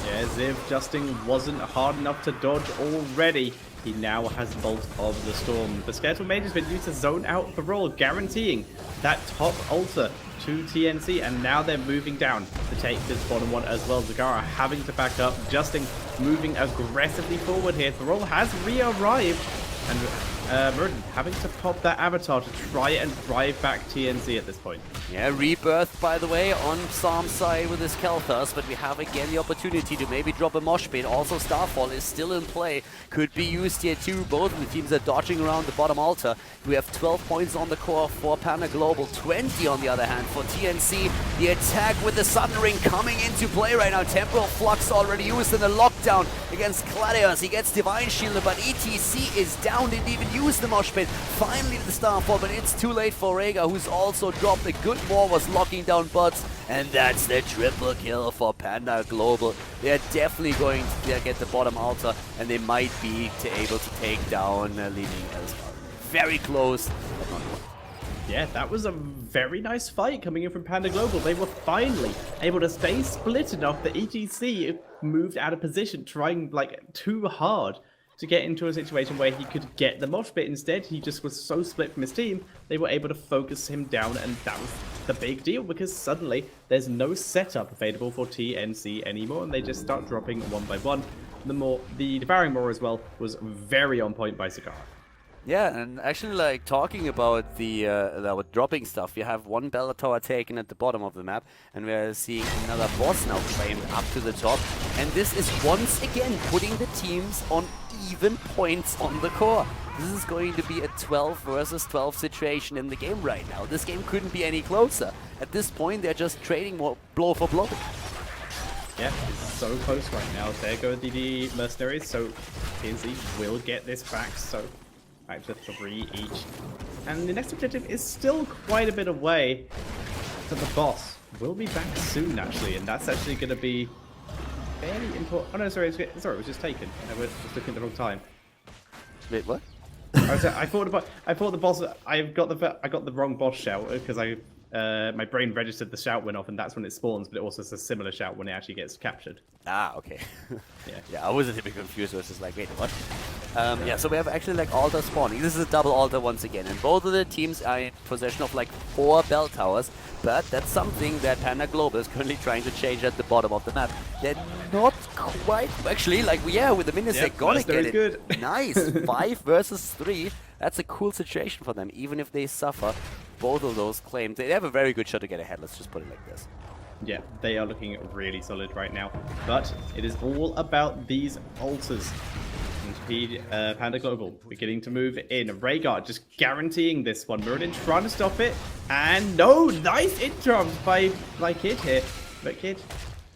Yeah, as if Justin wasn't hard enough to dodge already. He now has Bolt of the Storm. The Skeletal Mage has been used to zone out the roll, guaranteeing that top altar to TNC, and now they're moving down to take this bottom one as well. Zagara having to back up, Justin moving aggressively forward here. The roll has re-arrived, and Murden having to pop that avatar to try and drive back TNC at this point. Yeah, Rebirth, by the way, on Psalm's side with his Kel'Thas, but we have again the opportunity to maybe drop a Mosh Pit. Also, Starfall is still in play. Could be used here too. Both of the teams are dodging around the bottom altar. We have 12 points on the core for Panda Global, 20 on the other hand for TNC. The attack with the Sundering coming into play right now. Temporal Flux already used in the lockdown against Gladius. He gets Divine Shielded, but ETC is down. Didn't even use the Mosh Pit. Finally the Starfall, but it's too late for Rhaegar, who's also dropped a good war, was locking down Buds, and that's the triple kill for Panda Global. They're definitely going to get the bottom altar, and they might be able to take down Leaning as well. Very close, but not quite. Yeah, that was a very nice fight coming in from Panda Global. They were finally able to stay split enough that ETC moved out of position, trying like too hard to get into a situation where he could get the Mosh Pit. Instead, he just was so split from his team, they were able to focus him down, and that was the big deal, because suddenly there's no setup available for TNC anymore, and they just start dropping one by one. The Devouring Maw as well was very on point by Zagara. Yeah, and actually, like, talking about the dropping stuff, we have one Bell Tower taken at the bottom of the map, and we're seeing another boss now claimed up to the top. And this is once again putting the teams on even points on the core. This is going to be a 12 versus 12 situation in the game right now. This game couldn't be any closer. At this point, they're just trading more blow for blow. Yeah, it's so close right now. There go the mercenaries, so TNC will get this back. So back to 3 each. And the next objective is still quite a bit away. So the boss will be back soon, actually, and that's actually going to be fairly important. Oh no, sorry, it was just taken. I was looking at the wrong time. Wait, what? I thought the boss. I got the wrong boss shout because my brain registered the shout went off, and that's when it spawns. But it also says similar shout when it actually gets captured. Ah, okay. Yeah. Yeah, I was a bit confused. I was just like, wait, what? Yeah, so we have actually like altar spawning. This is a double altar once again, and both of the teams are in possession of like 4 bell towers. But that's something that Panda Global is currently trying to change at the bottom of the map. They're not quite actually like with the minions they're gonna get it. Good. Nice 5 versus 3. That's a cool situation for them, even if they suffer both of those claims. They have a very good shot to get ahead. Let's just put it like this. Yeah, they are looking really solid right now. But it is all about these altars. And Panda Global beginning to move in. Rhaegar just guaranteeing this one. Muradin trying to stop it. And no, nice interrupts by Kid here. But Kid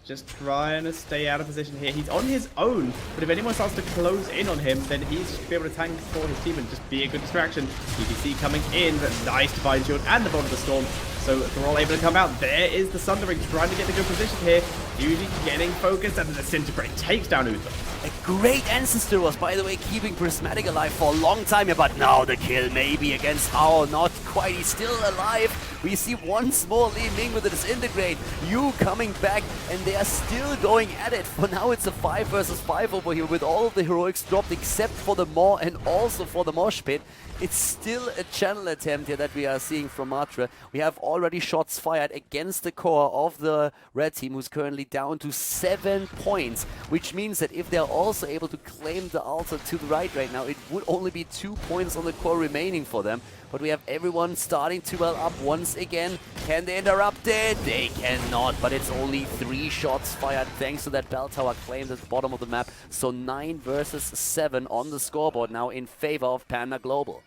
just trying to stay out of position here. He's on his own, but if anyone starts to close in on him, then he's just be able to tank for his team and just be a good distraction. ETC coming in, nice Divine Shield and the Bond of the Storm. So they're all able to come out. There is the Sundering trying to get the good position here. Yuji getting focused, and the Disintegrate takes down Uther. A great Ancestor was, by the way, keeping Prismatic alive for a long time here, but now the kill maybe against Hao. Not quite, he's still alive. We see once more Li Ming with the Disintegrate. Yu coming back, and they are still going at it. For now, it's a 5 versus 5 over here with all of the heroics dropped except for the Maw and also for the Mosh Pit. It's still a channel attempt here that we are seeing from Matra. We have already shots fired against the core of the red team, who's currently down to 7 points, which means that if they're also able to claim the altar to the right now, it would only be 2 points on the core remaining for them. But we have everyone starting to well up once again. Can they interrupt it? They cannot, but it's only 3 shots fired thanks to that bell tower claimed at the bottom of the map. So 9 versus 7 on the scoreboard now in favor of Panda Global.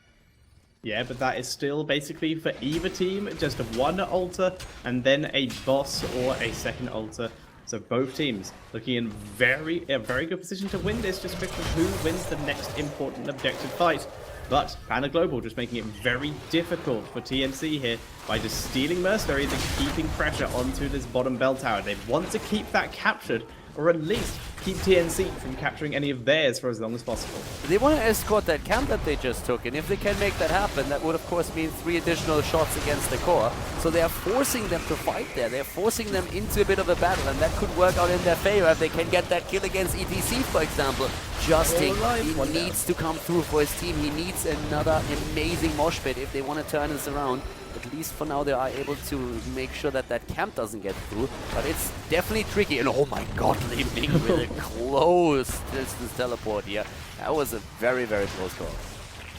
Yeah, but that is still basically for either team, just 1 altar and then a boss or a second altar. So both teams looking in a very good position to win this, just because who wins the next important objective fight. But Panda Global just making it very difficult for TNC here by just stealing mercenaries and keeping pressure onto this bottom bell tower. They want to keep that captured, or at least keep TNC from capturing any of theirs for as long as possible. They want to escort that camp that they just took, and if they can make that happen, that would of course mean 3 additional shots against the core. So they are forcing them to fight there. They're forcing them into a bit of a battle, and that could work out in their favor if they can get that kill against ETC, for example. Justin, he needs to come through for his team. He needs another amazing mosh pit if they want to turn this around. At least for now, they are able to make sure that that camp doesn't get through. But it's definitely tricky. And oh my god, Li Ming with a close distance teleport here. That was a very, very close call.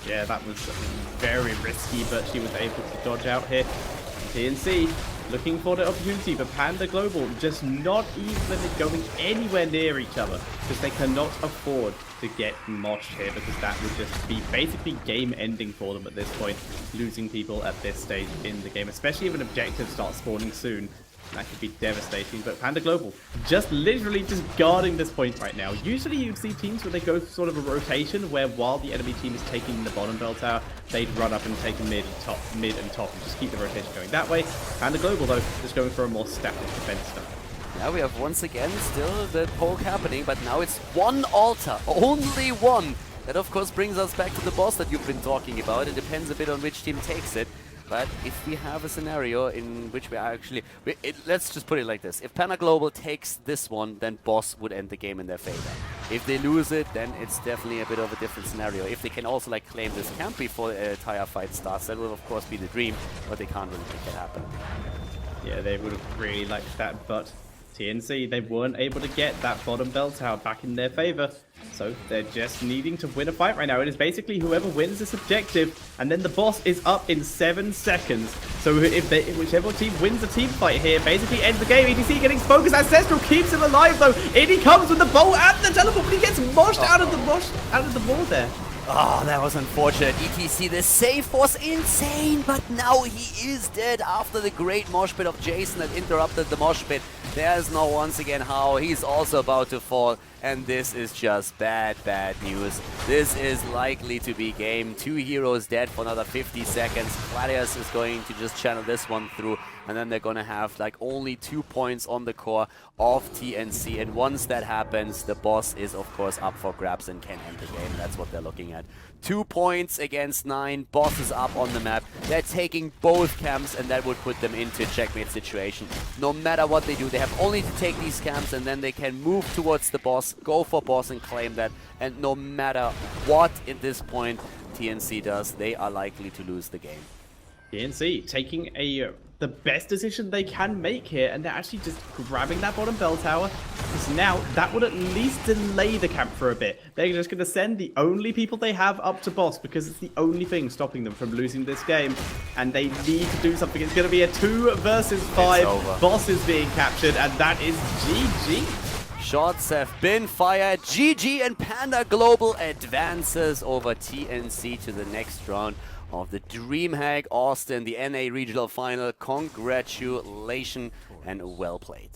Yeah, that was very risky, but she was able to dodge out here. TNC looking for the opportunity, but Panda Global just not even going anywhere near each other because they cannot afford to get moshed here, because that would just be basically game ending for them at this point, losing people at this stage in the game, especially if an objective starts spawning soon. That could be devastating, but Panda Global just literally just guarding this point right now. Usually you see teams where they go sort of a rotation where while the enemy team is taking the bottom bell tower, they'd run up and take mid and top and just keep the rotation going that way. Panda Global though, just going for a more static defense stuff. Yeah, we have once again still the poke happening, but now it's one altar, only one. That of course brings us back to the boss that you've been talking about. It depends a bit on which team takes it. But if we have a scenario in which we are actually... let's just put it like this. If Panda Global takes this one, then boss would end the game in their favor. If they lose it, then it's definitely a bit of a different scenario. If they can also like claim this camp before the entire fight starts, that will of course be the dream, but they can't really make it happen. Yeah, they would have really liked that, but TNC, they weren't able to get that bottom bell tower back in their favor. So they're just needing to win a fight right now. It is basically whoever wins this objective, and then the boss is up in 7 seconds. So whichever team wins the team fight here basically ends the game. ETC getting focused. Ancestral keeps him alive though. In he comes with the bolt and the teleport, but he gets moshed out of the wall there. Oh, that was unfortunate. ETC, the save was insane, but now he is dead after the great mosh pit of Jason that interrupted the mosh pit. There's no once again how. He's also about to fall, and this is just bad news. This is likely to be game. 2 heroes dead for another 50 seconds. Gladius is going to just channel this one through, and then they're gonna have like only 2 points on the core of TNC, and once that happens, the boss is of course up for grabs and can end the game. That's what they're looking at. 2 points against 9. Boss is up on the map. They're taking both camps, and that would put them into a checkmate situation. No matter what they do, they have only to take these camps, and then they can move towards the boss, go for boss and claim that. And no matter what at this point TNC does, they are likely to lose the game. TNC taking the best decision they can make here, and they're actually just grabbing that bottom bell tower, because now that would at least delay the camp for a bit. They're just going to send the only people they have up to boss, because it's the only thing stopping them from losing this game, and they need to do something. It's going to be a 2 versus 5. Boss is being captured, and that is GG. Shots have been fired. GG, and Panda Global advances over TNC to the next round of the Dreamhack Austin, the NA Regional Final. Congratulations and well played.